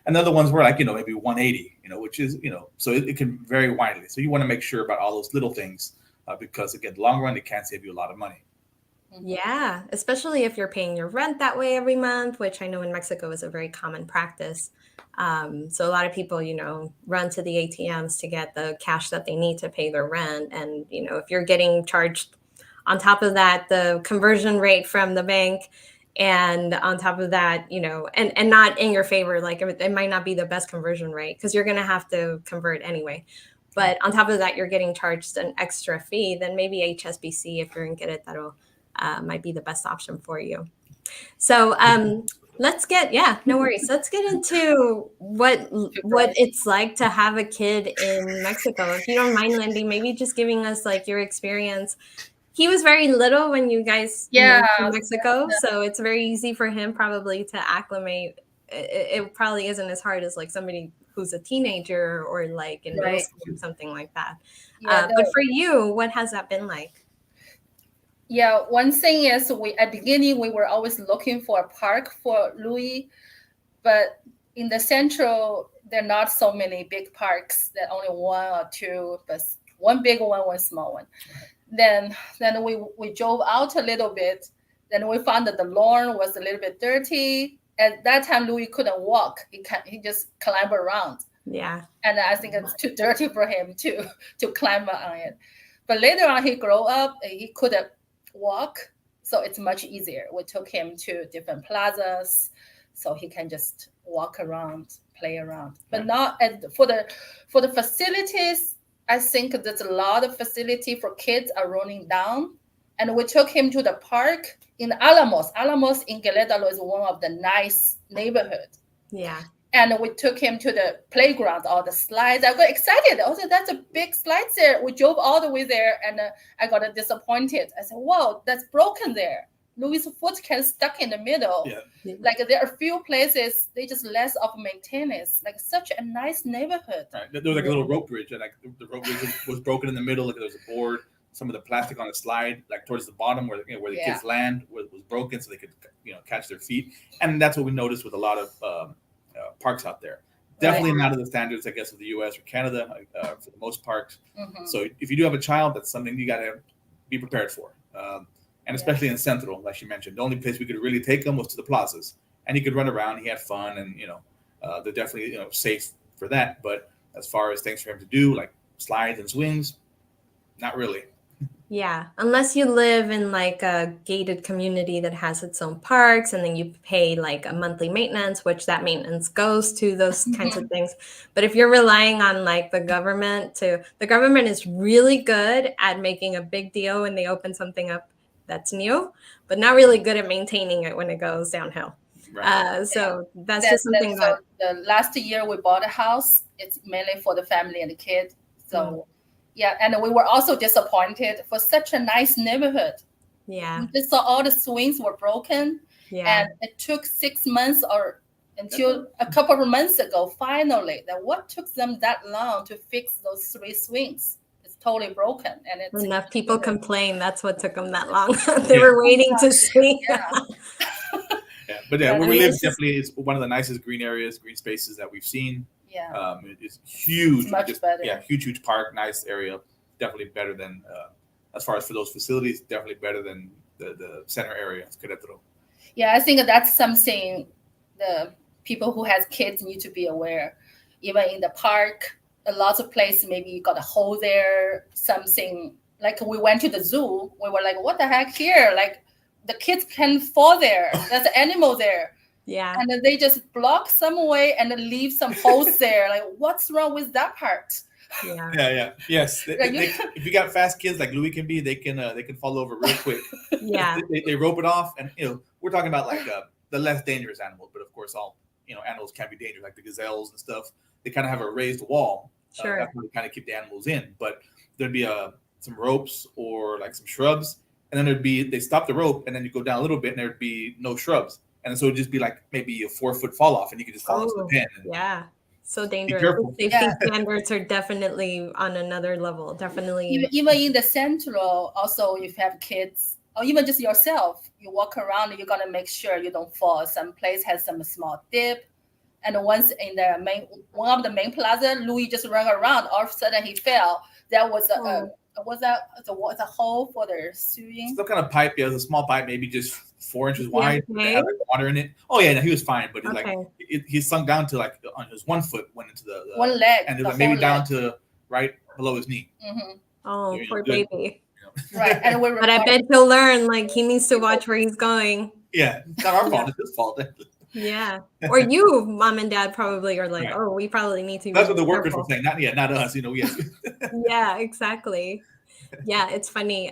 And the other ones were like, maybe 180, which is, so it can vary widely. So you want to make sure about all those little things because, again, the long run, it can save you a lot of money. Yeah, especially if you're paying your rent that way every month, which I know in Mexico is a very common practice. So a lot of people, run to the ATMs to get the cash that they need to pay their rent. And, if you're getting charged on top of that, the conversion rate from the bank, and on top of that, and not in your favor, like it might not be the best conversion rate because you're going to have to convert anyway. But on top of that, you're getting charged an extra fee. Then maybe HSBC, if you're in Queretaro, might be the best option for you. So let's get, no worries. Let's get into what it's like to have a kid in Mexico. If you don't mind, Lindy, maybe just giving us like your experience. He was very little when you guys moved to Mexico, so it's very easy for him probably to acclimate. It probably isn't as hard as like somebody who's a teenager or like in middle school or something like that. But for you, what has that been like? Yeah, one thing is at the beginning we were always looking for a park for Louie, but in the central there are not so many big parks. There are only one or two, but one big one, one small one. Then we drove out a little bit. Then we found that the lawn was a little bit dirty. At that time, Louie couldn't walk. He just climbed around. Yeah. And I think it's too dirty for him to climb on it. But later on, he grew up. He couldn't walk, so it's much easier. We took him to different plazas, so he can just walk around, play around. But not for the facilities. I think there's a lot of facility for kids are running down. And we took him to the park in Alamos. Alamos in Querétaro is one of the nice neighborhoods. Yeah. And we took him to the playground, all the slides. I got excited. Also, that's a big slide there. We drove all the way there and I got disappointed. I said, whoa, that's broken there. Louie's foot can stuck in the middle. Yeah. Like there are a few places they just less of maintenance. Like such a nice neighborhood. Right. There was like a little rope bridge, and like the rope bridge was broken in the middle. Like there was a board. Some of the plastic on the slide, like towards the bottom where where the kids land, was broken, so they could catch their feet. And that's what we noticed with a lot of parks out there. Definitely not of the standards, I guess, of the U.S. or Canada for the most parks. Mm-hmm. So if you do have a child, that's something you got to be prepared for. And especially in Central, like you mentioned, the only place we could really take him was to the plazas, and he could run around. He had fun, and they're definitely safe for that. But as far as things for him to do, like slides and swings, not really. Yeah, unless you live in like a gated community that has its own parks and then you pay like a monthly maintenance, which that maintenance goes to those kinds of things. But if you're relying on like the government is really good at making a big deal when they open something up that's new, but not really good at maintaining it when it goes downhill. Right. So that's just something so the last year we bought a house. It's mainly for the family and the kids. So yeah, and we were also disappointed for such a nice neighborhood. Yeah. We just saw all the swings were broken. Yeah. And it took 6 months or until a couple of months ago, finally, that what took them that long to fix those 3 swings? It's totally broken. And it's enough people complain. That's what took them that long. They were waiting to see. Yeah, but yeah, where we live definitely is one of the nicest green areas, green spaces that we've seen. Yeah, it's huge. It's much better. Yeah, huge park, nice area. Definitely better than as far as for those facilities. Definitely better than the center area, Queretaro. Yeah, I think that's something the people who has kids need to be aware. Even in the park, a lot of places maybe you got a hole there, something like we went to the zoo. We were like, what the heck here? Like the kids can fall there. There's an animal there. Yeah. And then they just block some way and then leave some holes there. Like, what's wrong with that part? Yeah. Yes. If you got fast kids like Louie can be, they can fall over real quick. Yeah. They rope it off, and we're talking about like the less dangerous animals, but of course all animals can be dangerous, like the gazelles and stuff. They kind of have a raised wall. Sure. That's where they kind of keep the animals in. But there'd be some ropes or like some shrubs, and then they stop the rope, and then you go down a little bit, and there'd be no shrubs. And so it'd just be like maybe a 4-foot fall off, and you could just fall into the pen. Yeah, so dangerous. Safety standards are definitely on another level. Definitely. Even in the central, also if you have kids, or even just yourself, you walk around, you're gonna make sure you don't fall. Some place has some small dip, and once in the one of the main plaza, Louis just ran around. All of a sudden, he fell. That was a hole for the sewing. Some kind of pipe, yeah, it was a small pipe, maybe just 4 inches wide. It had like water in it. Oh yeah, no, he was fine, but he sunk down to like on his 1 foot, went into the one leg, and it was like maybe down to right below his knee. Mm-hmm. Oh, poor baby. Right, and but I bet he'll learn. Like he needs to watch where he's going. Yeah, it's not our fault. It's his fault. Yeah, or you, mom and dad, probably are like, oh, we probably need to. That's what the workers were saying. Not us. Yeah, exactly. Yeah, it's funny.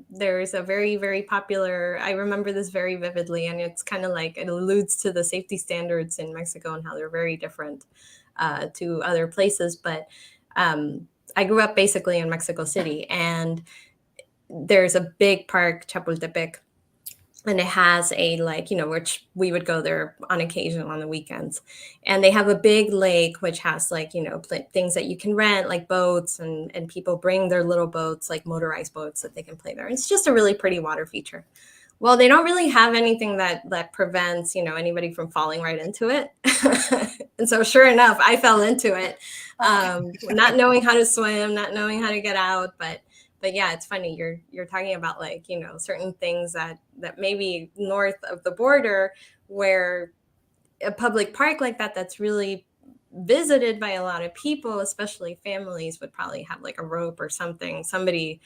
There's a very, very popular, I remember this very vividly, and it's kind of like it alludes to the safety standards in Mexico and how they're very different to other places. But I grew up basically in Mexico City, and there's a big park, Chapultepec, and it has a which we would go there on occasion on the weekends. And they have a big lake, which has things that you can rent, like boats, and people bring their little boats, like motorized boats that they can play there. It's just a really pretty water feature. Well, they don't really have anything that prevents, anybody from falling right into it. And so sure enough, I fell into it, not knowing how to swim, not knowing how to get out, but yeah, it's funny. You're talking about certain things that maybe north of the border, where a public park like that's really visited by a lot of people, especially families, would probably have like a rope or something. Somebody,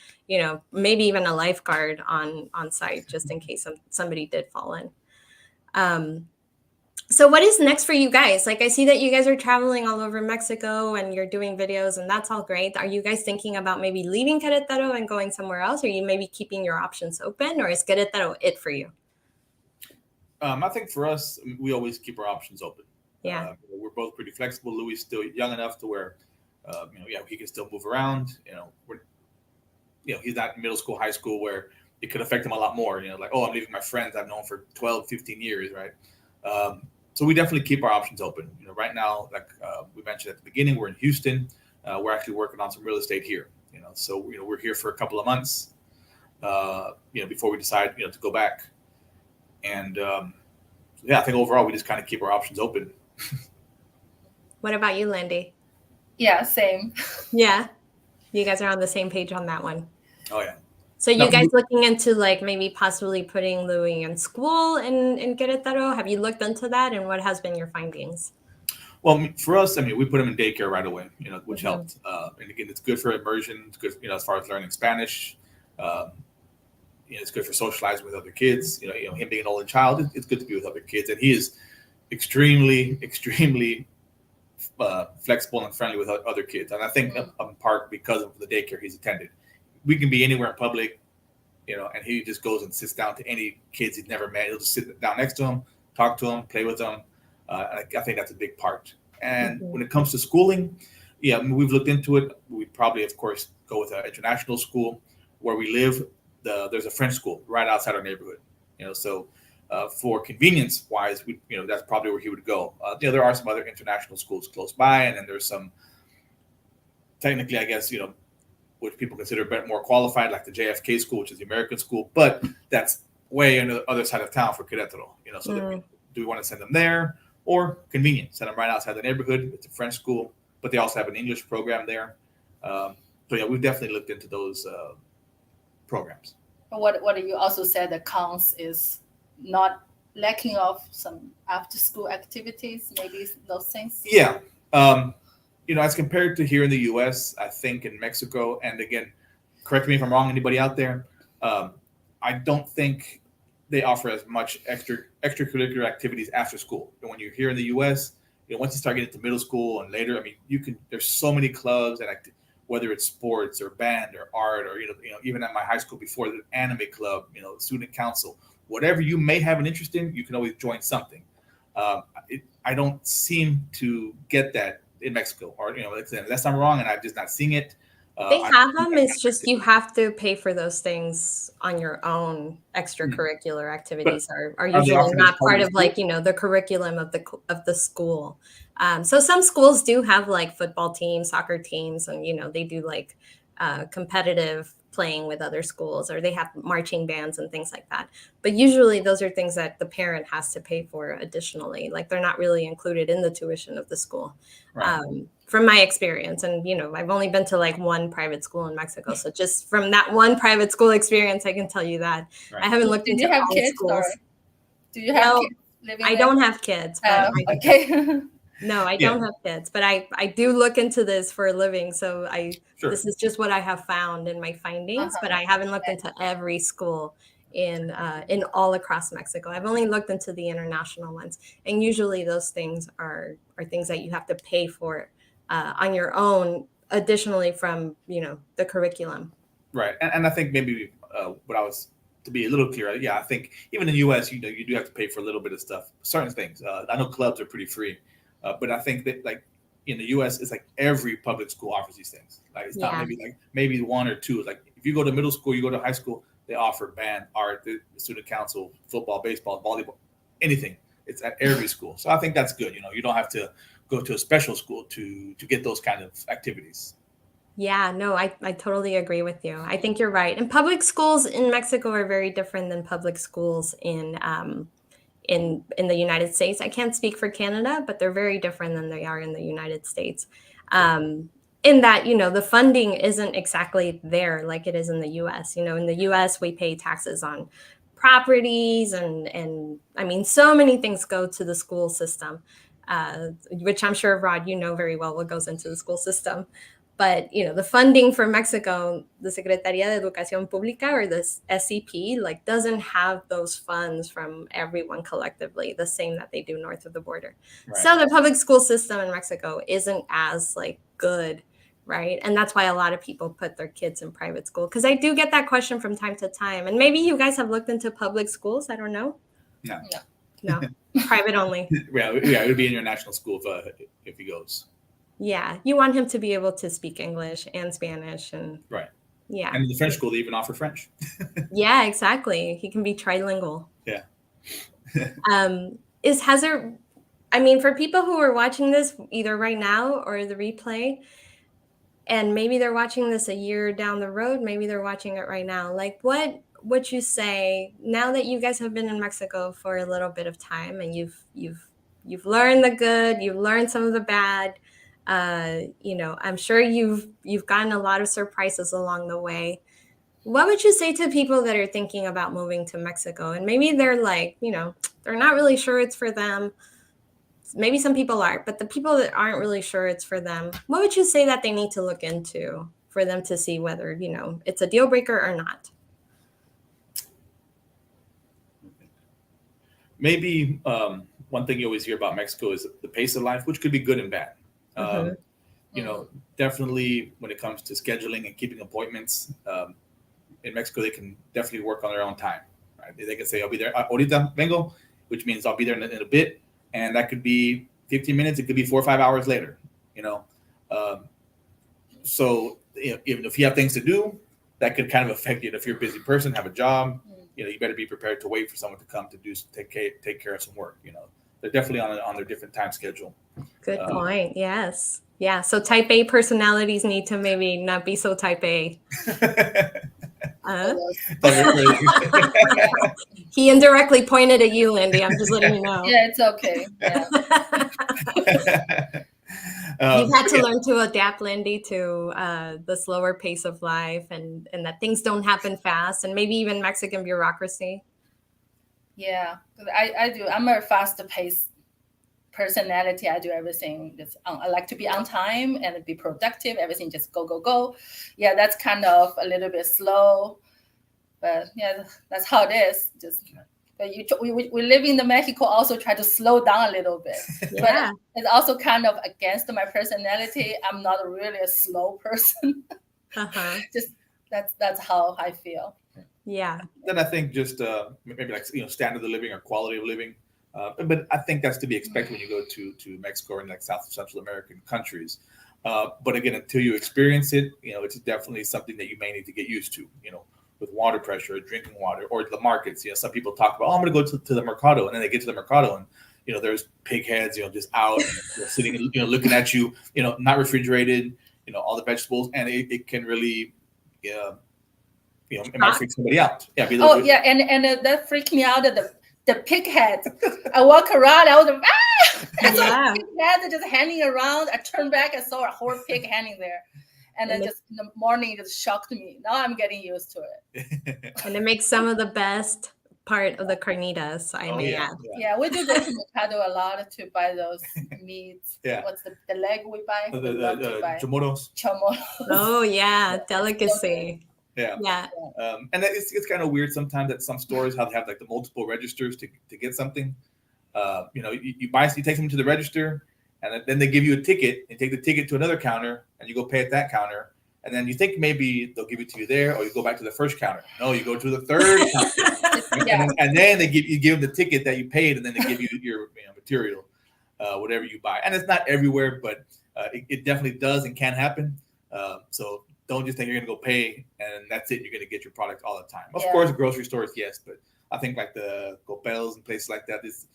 maybe even a lifeguard on site just in case somebody did fall in. So what is next for you guys? Like, I see that you guys are traveling all over Mexico and you're doing videos, and that's all great. Are you guys thinking about maybe leaving Querétaro and going somewhere else? Or are you maybe keeping your options open, or is Querétaro it for you? I think for us, we always keep our options open. Yeah. We're both pretty flexible. Louis is still young enough to where, he can still move around. He's not in middle school, high school, where it could affect him a lot more. Like, oh, I'm leaving my friends I've known for 12, 15 years, right? So we definitely keep our options open. Right now, like we mentioned at the beginning, we're in Houston. We're actually working on some real estate here. So we're here for a couple of months. Before we decide to go back. And I think overall we just kind of keep our options open. What about you, Lindy? Yeah, same. Yeah, you guys are on the same page on that one. Oh yeah. So you guys looking into maybe possibly putting Louie in school in Querétaro? Have you looked into that, and what has been your findings? Well, for us, we put him in daycare right away, which helped. And again, it's good for immersion. It's good, as far as learning Spanish. It's good for socializing with other kids. Him being an only child, it's good to be with other kids, and he is extremely, extremely flexible and friendly with other kids. And I think in part because of the daycare he's attended, we can be anywhere in public, and he just goes and sits down to any kids he's never met. He'll just sit down next to them, talk to them, play with them. I think that's a big part. And when it comes to schooling, we've looked into it. We probably, of course, go with an international school. Where we live, there's a French school right outside our neighborhood. So for convenience wise, that's probably where he would go. There are some other international schools close by, and then there's some technically, I guess, which people consider a bit more qualified, like the JFK school, which is the American school, but that's way on the other side of town for Queretaro. So do we want to send them there, or convenient, send them right outside the neighborhood? It's a French school, but they also have an English program there. So we've definitely looked into those programs. But what you also said, the cons is not lacking of some after school activities, maybe those things. Yeah. As compared to here in the US, I think in Mexico, and again, correct me if I'm wrong, anybody out there, I don't think they offer as much extracurricular activities after school. And when you're here in the US, once you start getting to middle school and later, there's so many clubs and whether it's sports or band or art or, even at my high school before, the anime club, student council, whatever you may have an interest in, you can always join something. I don't seem to get that in Mexico, or, unless I'm wrong and I've just not seen it. They have them. It's just you have to pay for those things on your own. Extracurricular activities are usually not part of the curriculum of the school. So some schools do have like football teams, soccer teams, and they do like competitive playing with other schools, or they have marching bands and things like that. But usually those are things that the parent has to pay for additionally. Like they're not really included in the tuition of the school. Right. From my experience. And, I've only been to like one private school in Mexico. So just from that one private school experience, I can tell you that. Right. I haven't looked into all kids, schools. Or do you have kids living I don't have kids. But okay. No, I don't have kids, but I do look into this for a living. So this is just what I have found in my findings, but I haven't looked into every school in all across Mexico. I've only looked into the international ones. And usually those things are things that you have to pay for on your own, additionally from, the curriculum. Right. And I think maybe what I was, to be a little clearer, I think even in the US, you do have to pay for a little bit of stuff, certain things. I know clubs are pretty free. But I think that like in the US, it's like every public school offers these things. Like it's not maybe one or two. Like if you go to middle school, you go to high school, they offer band, art, the student council, football, baseball, volleyball, anything. It's at every school. So I think that's good. You don't have to go to a special school to get those kind of activities. Yeah, no, I totally agree with you. I think you're right. And public schools in Mexico are very different than public schools in the United States. I can't speak for Canada, but they're very different than they are in the United States. In that, the funding isn't exactly there like it is in the US. In the US, we pay taxes on properties and so many things go to the school system, which I'm sure, Rod, very well what goes into the school system. But, the funding for Mexico, the Secretaría de Educación Pública, or the SCP, doesn't have those funds from everyone collectively, the same that they do north of the border. Right. So the public school system in Mexico isn't as good, right? And that's why a lot of people put their kids in private school. Because I do get that question from time to time. And maybe you guys have looked into public schools. I don't know. No, private only. It would be international school if he goes. Yeah, you want him to be able to speak English and Spanish, and right. Yeah, and in the French school they even offer French. Yeah, exactly. He can be trilingual. Yeah. For people who are watching this either right now or the replay, and maybe they're watching this a year down the road, maybe they're watching it right now. What would you say now that you guys have been in Mexico for a little bit of time and you've learned the good, you've learned some of the bad? I'm sure you've gotten a lot of surprises along the way. What would you say to people that are thinking about moving to Mexico? And maybe they're they're not really sure it's for them. Maybe some people are, but the people that aren't really sure it's for them, what would you say that they need to look into for them to see whether, it's a deal breaker or not. Maybe one thing you always hear about Mexico is the pace of life, which could be good and bad. Definitely when it comes to scheduling and keeping appointments, in Mexico, they can definitely work on their own time. Right? They can say, I'll be there, ahorita vengo, which means I'll be there in a bit. And that could be 15 minutes. It could be 4 or 5 hours later, So even if you have things to do, that could kind of affect you. If you're a busy person, have a job, you better be prepared to wait for someone to come to take care of some work. They're definitely on their different time schedule. Good point. Yes. Yeah. So type A personalities need to maybe not be so type A. He indirectly pointed at you, Lindy. I'm just letting you know. Yeah, it's okay. Yeah. You've had to learn to adapt, Lindy, to the slower pace of life and that things don't happen fast, and maybe even Mexican bureaucracy. Yeah, I do. I'm a faster paced personality. I do everything. I like to be on time and be productive. Everything just go, go, go. Yeah, that's kind of a little bit slow. But yeah, that's how it is. But we live in Mexico, also try to slow down a little bit. Yeah. But it's also kind of against my personality. I'm not really a slow person. Just that's how I feel. Yeah. Then I think just maybe like standard of living or quality of living. But I think that's to be expected when you go to Mexico and like South and Central American countries. But again, until you experience it, it's definitely something that you may need to get used to. With water pressure, or drinking water, or the markets. Some people talk about, I'm going to go to the mercado, and then they get to the mercado, and there's pig heads, just out, sitting, looking at you, not refrigerated, all the vegetables, and it can really, it might freak somebody out. Yeah. And that freaked me out. The pig head. I walk around, I was like, I saw pig head just hanging around. I turned back, I saw a whole pig hanging there. And then just in the morning, it just shocked me. Now I'm getting used to it. And it makes some of the best part of the carnitas, I may add. Yeah, we do go to mercado a lot to buy those meats. Yeah. What's the leg we buy? The chomoros. Oh, yeah. Delicacy. Yeah. And it's kind of weird sometimes that some stores have like the multiple registers to get something. You take them to the register, and then they give you a ticket, and take the ticket to another counter, and you go pay at that counter. And then you think maybe they'll give it to you there, or you go back to the first counter. No, you go to the third counter. And then you give them the ticket that you paid, and then they give you your material, whatever you buy. And it's not everywhere, but it definitely does and can happen. So don't just think you're going to go pay, and that's it. You're going to get your product all the time. Of course, grocery stores, yes, but I think like the Copels and places like that is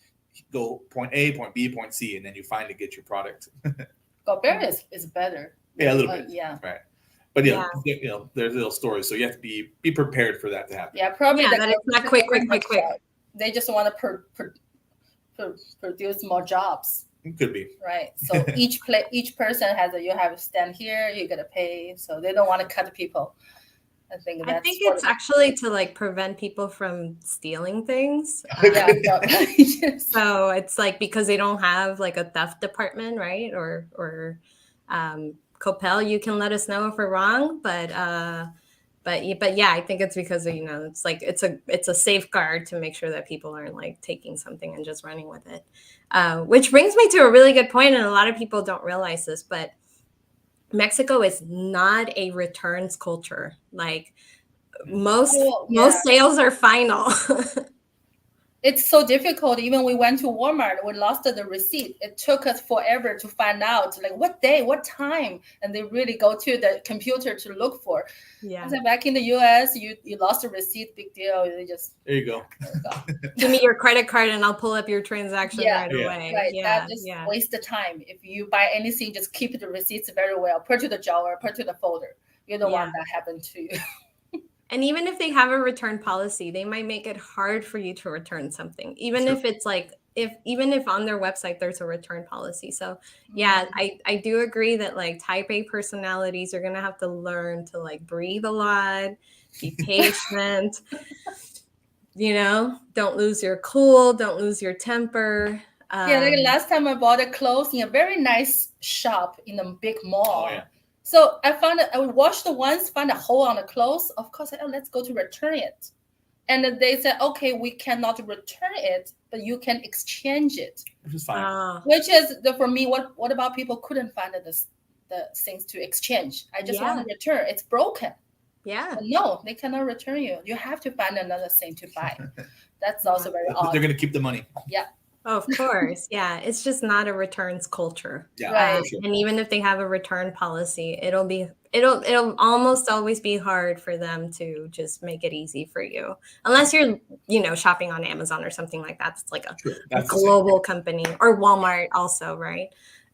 go point A, point B, point C, and then you finally get your product. Copel is better. Yeah, a little bit. Yeah. Right. But there's little stories, so you have to be prepared for that to happen. Yeah, probably that it's not quick. They just want to produce more jobs. It could be. Right. So each person you have to stand here, you gotta pay. So they don't want to cut people. I think it's actually to like prevent people from stealing things. So it's like because they don't have like a theft department, right? Or Copel, you can let us know if we're wrong, but yeah, I think it's because it's like it's a safeguard to make sure that people aren't like taking something and just running with it. Which brings me to a really good point, and a lot of people don't realize this, but Mexico is not a returns culture. Like most sales are final. It's so difficult. Even we went to Walmart, we lost the receipt. It took us forever to find out, like what day, what time, and they really go to the computer to look for. Yeah. So back in the US, you lost the receipt, big deal. There you go. Give me your credit card and I'll pull up your transaction right away. Right. That just waste the time. If you buy anything, just keep the receipts very well. Put to the drawer, put to the folder. You don't want that happen to you. And even if they have a return policy, they might make it hard for you to return something, even if it's like even if on their website there's a return policy. So I do agree that like type A personalities are gonna have to learn to like breathe a lot, be patient. Don't lose your cool, don't lose your temper. Like last time I bought clothes in a very nice shop in a big mall. So I washed once, found a hole on the clothes. Of course, let's go to return it. And they said, okay, we cannot return it, but you can exchange it. Which is fine. Which is, for me, what about people couldn't find the things to exchange? I just want to return. It's broken. Yeah. But no, they cannot return you. You have to find another thing to buy. That's also very odd. They're going to keep the money. Yeah. Of course. Yeah. It's just not a returns culture. Yeah. Right. Sure. And even if they have a return policy, it'll almost always be hard for them to just make it easy for you. Unless you're, shopping on Amazon or something like that. It's like a global company, or Walmart also, right?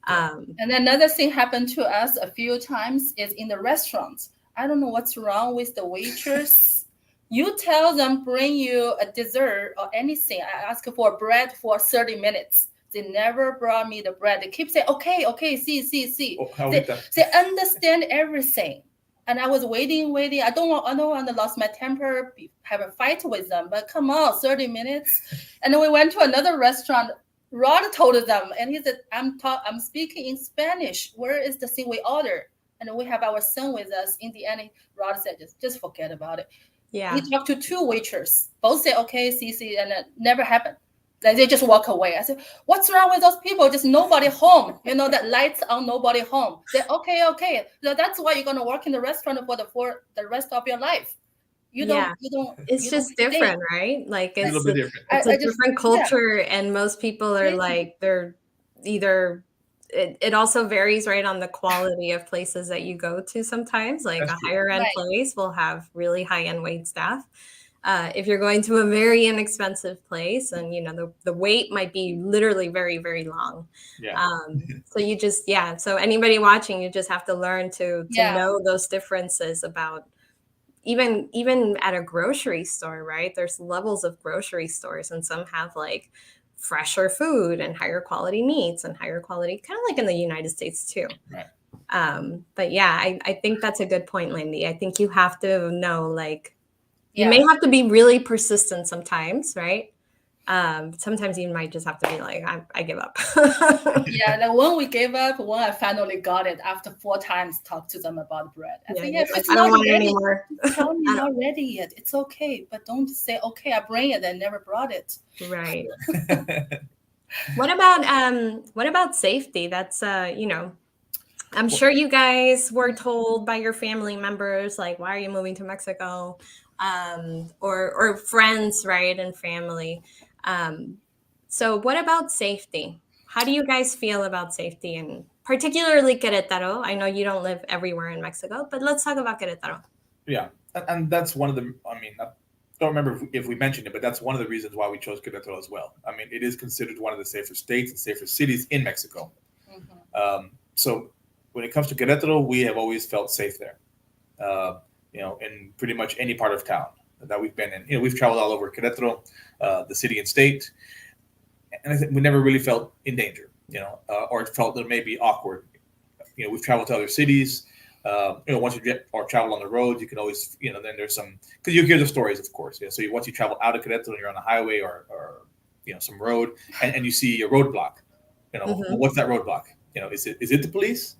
And another thing happened to us a few times is in the restaurants. I don't know what's wrong with the waitress. You tell them bring you a dessert or anything. I ask for bread for 30 minutes. They never brought me the bread. They keep saying, okay, see. Oh, they understand everything. And I was waiting. I don't want to lose my temper, have a fight with them. But come on, 30 minutes. And then we went to another restaurant. Rod told them, and he said, I'm speaking in Spanish. Where is the thing we ordered? And we have our son with us. In the end, Rod said, just forget about it. Yeah. He talked to two waiters. Both said, okay, see, and it never happened. Then they just walk away. I said, what's wrong with those people? Just nobody home. That lights on, nobody home. They okay. So that's why you're gonna work in the restaurant for the rest of your life. You don't. It's just different, right? Like it's a little bit different. It's a different culture, and most people are like they're either. It also varies, right, on the quality of places that you go to sometimes. Like a higher end place will have really high end wait staff. If you're going to a very inexpensive place, and the wait might be literally very, very long. So you just so anybody watching, you just have to learn to know those differences about even at a grocery store, right? There's levels of grocery stores, and some have like fresher food and higher quality meats and higher quality, kind of like in the United States too. Right. But I think that's a good point, Lindy. I think you have to know, like, you may have to be really persistent sometimes, right? Sometimes you might just have to be like, I give up. Like when we gave up, when I finally got it after 4 times talk to them about bread. I said, it's I not don't want ready. it anymore. Tell me not ready yet. It's okay, but don't say, okay, I bring it and never brought it. Right. What about safety? That's I'm sure you guys were told by your family members, like, why are you moving to Mexico? Or friends, right, and family. So what about safety? How do you guys feel about safety, and particularly Querétaro? I know you don't live everywhere in Mexico, but let's talk about Querétaro. Yeah, and that's one of the, I don't remember if we mentioned it, but that's one of the reasons why we chose Querétaro as well. It is considered one of the safer states and safer cities in Mexico. Mm-hmm. So when it comes to Querétaro, we have always felt safe there. In pretty much any part of town that we've been in. We've traveled all over Querétaro, the city and state, and I think we never really felt in danger, or felt that it may be awkward. We've traveled to other cities. Once you get or travel on the road, you can always, then there's some, because you hear the stories, of course. So once you travel out of Querétaro and you're on a highway or some road, and you see a roadblock, Mm-hmm. what's that roadblock? Is it the police?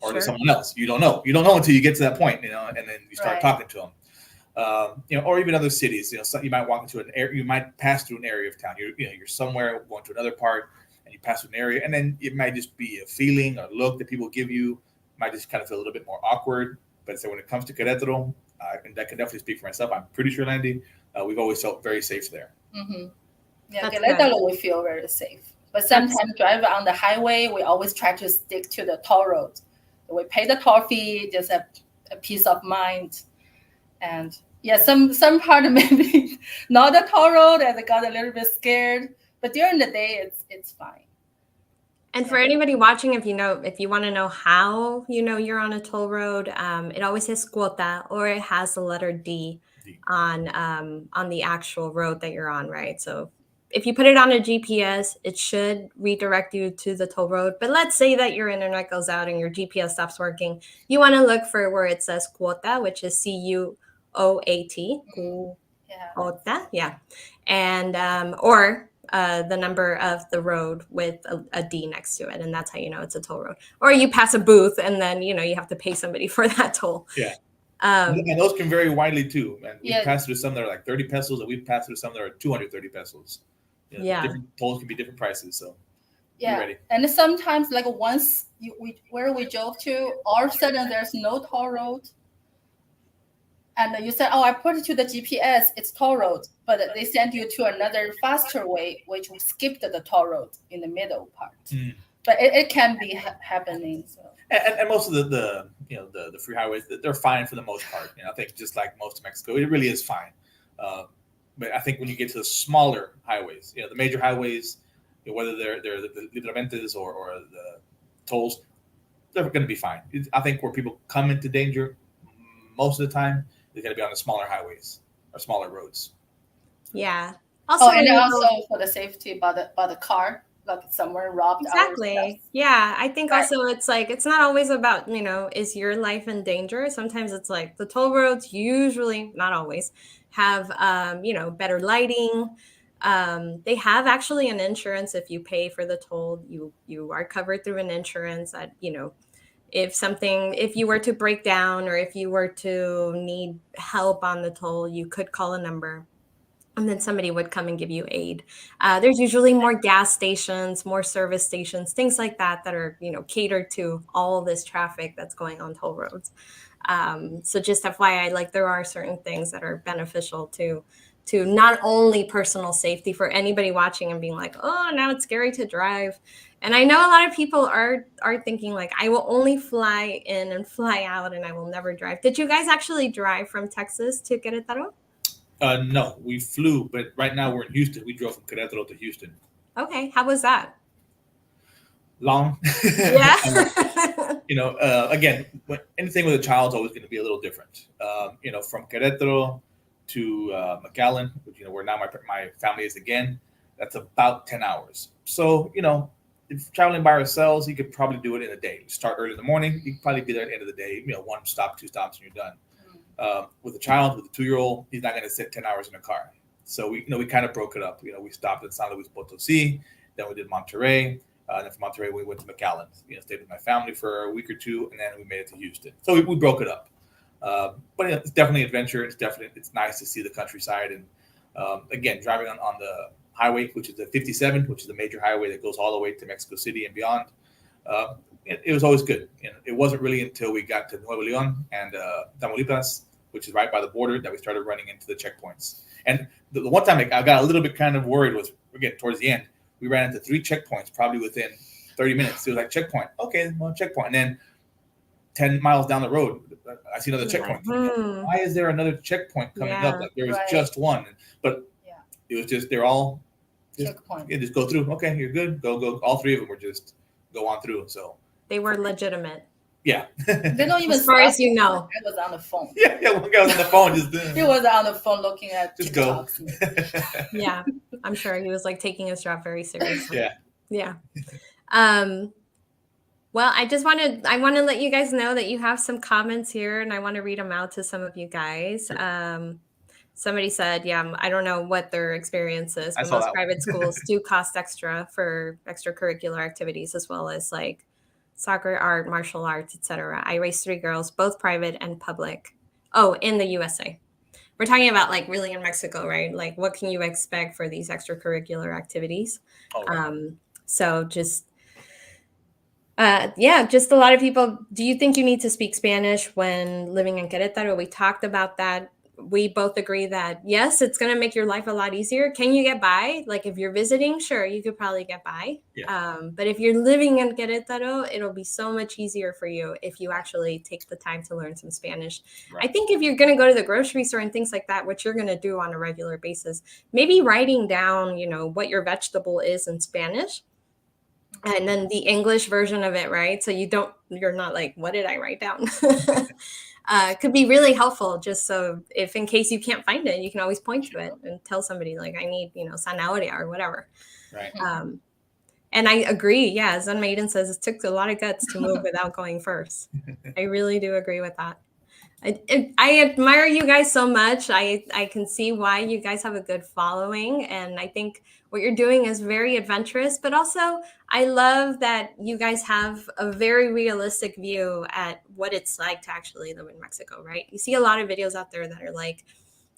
Or to someone else? You don't know. You don't know until you get to that point, and then you start talking to them. Or even other cities. So you might walk into an area. You might pass through an area of town. You're somewhere going to another part, and you pass through an area, and then it might just be a feeling or look that people give you. Might just kind of feel a little bit more awkward. But so when it comes to Querétaro, and that can definitely speak for myself. I'm pretty sure, Landy, we've always felt very safe there. Mm-hmm. Yeah, Querétaro we feel very safe. But sometimes driving on the highway, we always try to stick to the toll road. We pay the toll fee, just a peace of mind. And some part maybe not the toll road, and I got a little bit scared. But during the day, it's fine. And for anybody watching, if you want to know how you're on a toll road, it always says cuota, or it has the letter D on the actual road that you're on, right? So if you put it on a GPS, it should redirect you to the toll road. But let's say that your internet goes out and your GPS stops working. You want to look for where it says cuota, which is CUOAT. Cuota, yeah. And or the number of the road with a D next to it, and that's how you know it's a toll road. Or you pass a booth, and then you have to pay somebody for that toll. Yeah. And those can vary widely too. And we pass through some that are like 30 pesos, and we've passed through some that are 230 pesos. Different tolls can be different prices. So yeah, ready. And sometimes like once where we drove to, all of a sudden there's no toll road. And you said, oh, I put it to the GPS, it's toll road. But they send you to another faster way, which will skip the toll road in the middle part. But it can be happening. So. And most of the free highways, they're fine for the most part. I think just like most of Mexico, it really is fine. But I think when you get to the smaller highways, the major highways, whether they're the libramentos or the tolls, they're going to be fine. I think where people come into danger most of the time, they're going to be on the smaller highways or smaller roads. Yeah. Also for the safety by the car, like somewhere robbed. Exactly. Yeah. I think also it's like, it's not always about, is your life in danger? Sometimes it's like the toll roads usually, not always, have, better lighting. They have actually an insurance. If you pay for the toll, you are covered through an insurance that, if you were to break down or if you were to need help on the toll, you could call a number and then somebody would come and give you aid. There's usually more gas stations, more service stations, things like that are, catered to all this traffic that's going on toll roads. So just FYI, like there are certain things that are beneficial to not only personal safety for anybody watching and being like, oh, now it's scary to drive. And I know a lot of people are thinking like, I will only fly in and fly out and I will never drive. Did you guys actually drive from Texas to Querétaro? No, we flew, but right now we're in Houston. We drove from Querétaro to Houston. Okay, how was that? Long. Yeah. Again, anything with a child is always going to be a little different. From Querétaro to McAllen, which where now my family is again, that's about 10 hours. So if traveling by ourselves, you could probably do it in a day. Start early in the morning, you could probably be there at the end of the day. 1 stop, 2 stops, and you're done. With a child, with a 2-year-old, he's not going to sit 10 hours in a car. So we kind of broke it up. We stopped in San Luis Potosí, then we did Monterrey, and then from Monterrey we went to McAllen. Stayed with my family for a week or two, and then we made it to Houston. So we broke it up. But it's definitely adventure. It's nice to see the countryside, and again, driving on the highway, which is the 57, which is the major highway that goes all the way to Mexico City and beyond. It was always good. It wasn't really until we got to Nuevo León and Tamaulipas, which is right by the border, that we started running into the checkpoints. And the one time I got a little bit kind of worried was, again, towards the end, we ran into 3 checkpoints probably within 30 minutes. It was like, checkpoint. Okay, well, checkpoint. And then 10 miles down the road, I see another checkpoint. Why is there another checkpoint coming up? Like there was just one. But it was just, they're all checkpoint. Just go through. Okay, you're good. Go. All 3 of them were just go on through. So they were legitimate. Yeah. They don't even as far as you know. I was on the phone. Yeah, one guy was on the phone just he was on the phone looking at just TikToks. Yeah, I'm sure he was like taking his job very seriously. Yeah. Well, I want to let you guys know that you have some comments here, and I want to read them out to some of you guys. Sure. Somebody said, I don't know what their experience is, but most private schools do cost extra for extracurricular activities, as well as like soccer, art, martial arts, etc. I raised 3 girls, both private and public. Oh, in the USA. We're talking about like really in Mexico, right? Like what can you expect for these extracurricular activities? Oh, right. So just a lot of people. Do you think you need to speak Spanish when living in Querétaro? We talked about that. We both agree that yes, it's going to make your life a lot easier. Can you get by? Like if you're visiting, sure, you could probably get by. Yeah. But if you're living in Querétaro, it'll be so much easier for you if you actually take the time to learn some Spanish. Right. I think if you're going to go to the grocery store and things like that, what you're going to do on a regular basis, maybe writing down, what your vegetable is in Spanish. And then the English version of it, right? So you're not like, what did I write down? Could be really helpful, just so if in case you can't find it, you can always point to it and tell somebody like, I need, zanahoria or whatever. Right. And I agree. Yeah. As Maiden says, it took a lot of guts to move without going first. I really do agree with that. I admire you guys so much. I can see why you guys have a good following. And I think what you're doing is very adventurous, but also I love that you guys have a very realistic view at what it's like to actually live in Mexico, right? You see a lot of videos out there that are like,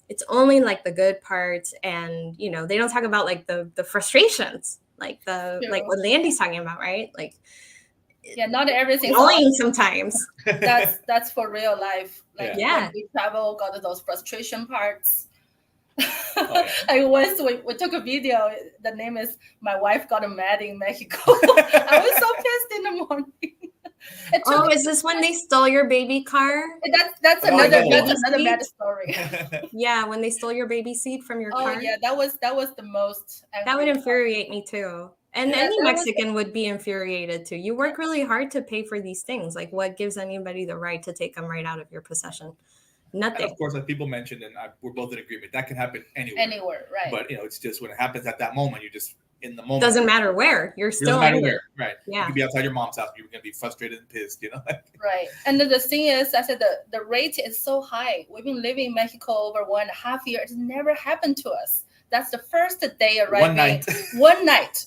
it's only like the good parts, and you know, they don't talk about like the frustrations, like like what Landy's talking about, right? Like, yeah, not everything's annoying sometimes. That's for real life. Like Yeah. when we travel, got those frustration parts. Oh, I once we took a video. The name is "My Wife Got Mad in Mexico." I was so pissed in the morning. Oh, is this when they stole your baby car? That's another mad story. Yeah, when they stole your baby seat from your car. Oh yeah, that was the most. That would infuriate me too. And any Mexican would be infuriated too. You work really hard to pay for these things. Like, what gives anybody the right to take them right out of your possession? Nothing. And of course, like people mentioned, and we're both in agreement, that can happen anywhere. Anywhere, right? But you know, it's just when it happens at that moment, you're just in the moment. Doesn't matter where. You're still doesn't matter where, right? Yeah. You could be outside your mom's house. You're gonna be frustrated and pissed, you know. Right. And the thing is, I said the rate is so high. We've been living in Mexico over 1.5 years. It's never happened to us. That's the first day arriving. One night. One night.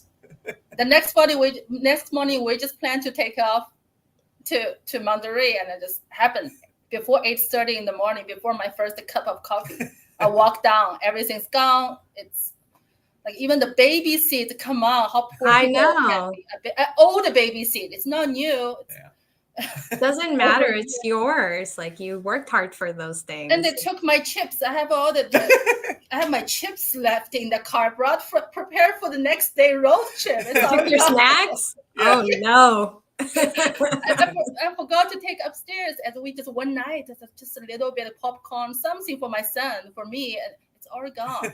The next morning we just plan to take off to Monterrey, and it just happened before 8:30 in the morning. Before my first cup of coffee, I walk down. Everything's gone. It's like even the baby seat. Come on, how poor I people know. can be. An old baby seat. It's not new. It doesn't matter. It's yours. Like, you worked hard for those things. And they took my chips. I have I have my chips left in the car, prepared for the next day road trip. Took your snacks? Oh no. I forgot to take upstairs, and we just one night, just a little bit of popcorn, something for my son, for me, and it's all gone.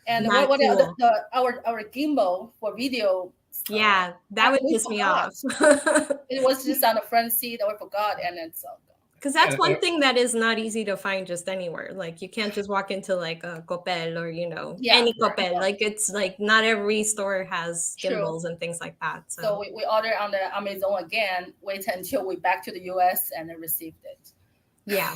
And Not what cool. our gimbal for video. Yeah, that would piss me off. It was just on the front seat. I forgot, and it's all gone. Because that's one thing that is not easy to find just anywhere. Like, you can't just walk into like a Coppel or, you know, any Coppel. Yeah. Like, it's like not every store has gimbals and things like that. So we ordered on the Amazon again, wait until we back to the US and then received it. Yeah.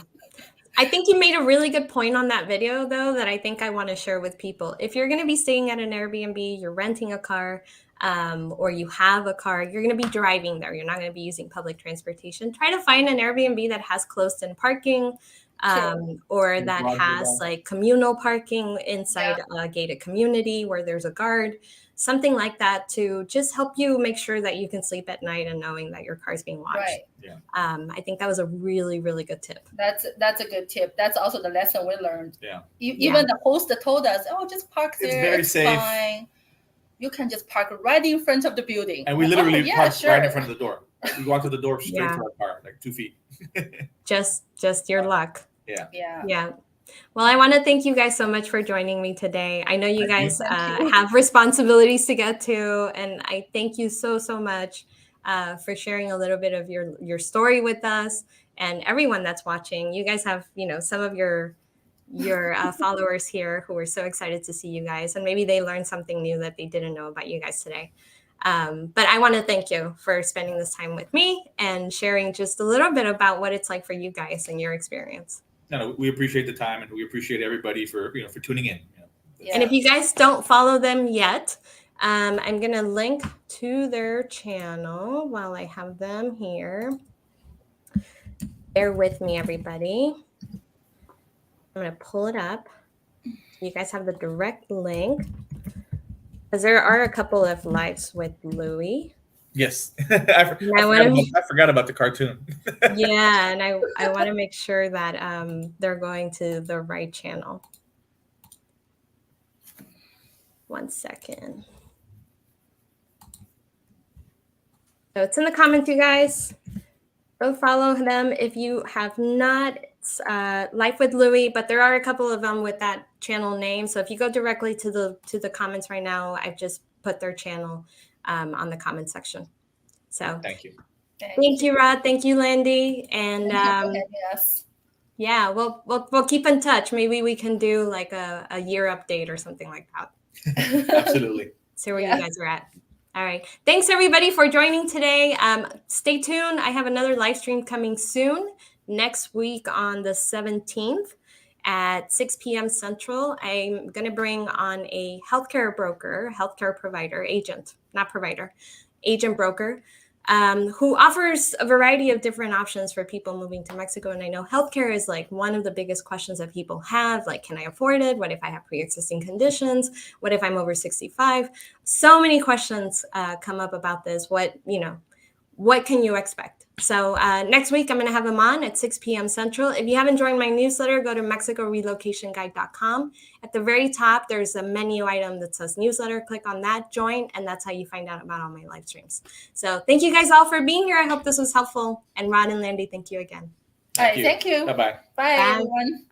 I think you made a really good point on that video, though, that I think I want to share with people. If you're going to be staying at an Airbnb, you're renting a car, or you have a car, you're going to be driving there. You're not going to be using public transportation. Try to find an Airbnb that has closed-in parking, or that has like communal parking inside a gated community where there's a guard. Something like that to just help you make sure that you can sleep at night and knowing that your car's being watched. Right. Yeah. I think that was a really, really good tip. That's a good tip. That's also the lesson we learned. Yeah. Even the host told us, "Oh, just park there. It's very safe. Fine. You can just park right in front of the building." And we literally parked right in front of the door. We walked to the door straight to our car, like 2 feet. Just your luck. Yeah. Yeah. Yeah. Well, I want to thank you guys so much for joining me today. I know you guys have responsibilities to get to, and I thank you so much for sharing a little bit of your story with us and everyone that's watching. You guys have, you know, some of your followers here who are so excited to see you guys, and maybe they learned something new that they didn't know about you guys today. But I want to thank you for spending this time with me and sharing just a little bit about what it's like for you guys and your experience. No, we appreciate the time, and we appreciate everybody for tuning in. You know. Yeah. And if you guys don't follow them yet, I'm gonna link to their channel while I have them here. Bear with me, everybody. I'm gonna pull it up. You guys have the direct link, because there are a couple of lives with Louie. Yes, I forgot about the cartoon. Yeah, and I want to make sure that they're going to the right channel. 1 second. So it's in the comments, you guys. Go follow them if you have not. It's Life with Louie, but there are a couple of them with that channel name. So if you go directly to the comments right now, I've just put their channel on the comment section. So thank you. Thank you, Rod. Thank you, Landy. And yes. Yeah, we'll keep in touch. Maybe we can do like a year update or something like that. Absolutely. See where you guys are at. All right. Thanks everybody for joining today. Stay tuned. I have another live stream coming soon. next week on the 17th at 6 p.m. Central. I'm going to bring on a healthcare provider, agent, not provider, agent broker, who offers a variety of different options for people moving to Mexico. And I know healthcare is like one of the biggest questions that people have. Like, can I afford it? What if I have pre-existing conditions? What if I'm over 65? So many questions come up about this. What can you expect? So next week, I'm going to have him on at 6 p.m. Central. If you haven't joined my newsletter, go to mexicorelocationguide.com. At the very top, there's a menu item that says newsletter. Click on that, join, and that's how you find out about all my live streams. So thank you guys all for being here. I hope this was helpful. And Rod and Landy, thank you again. All right, thank you. Bye-bye. Bye, everyone.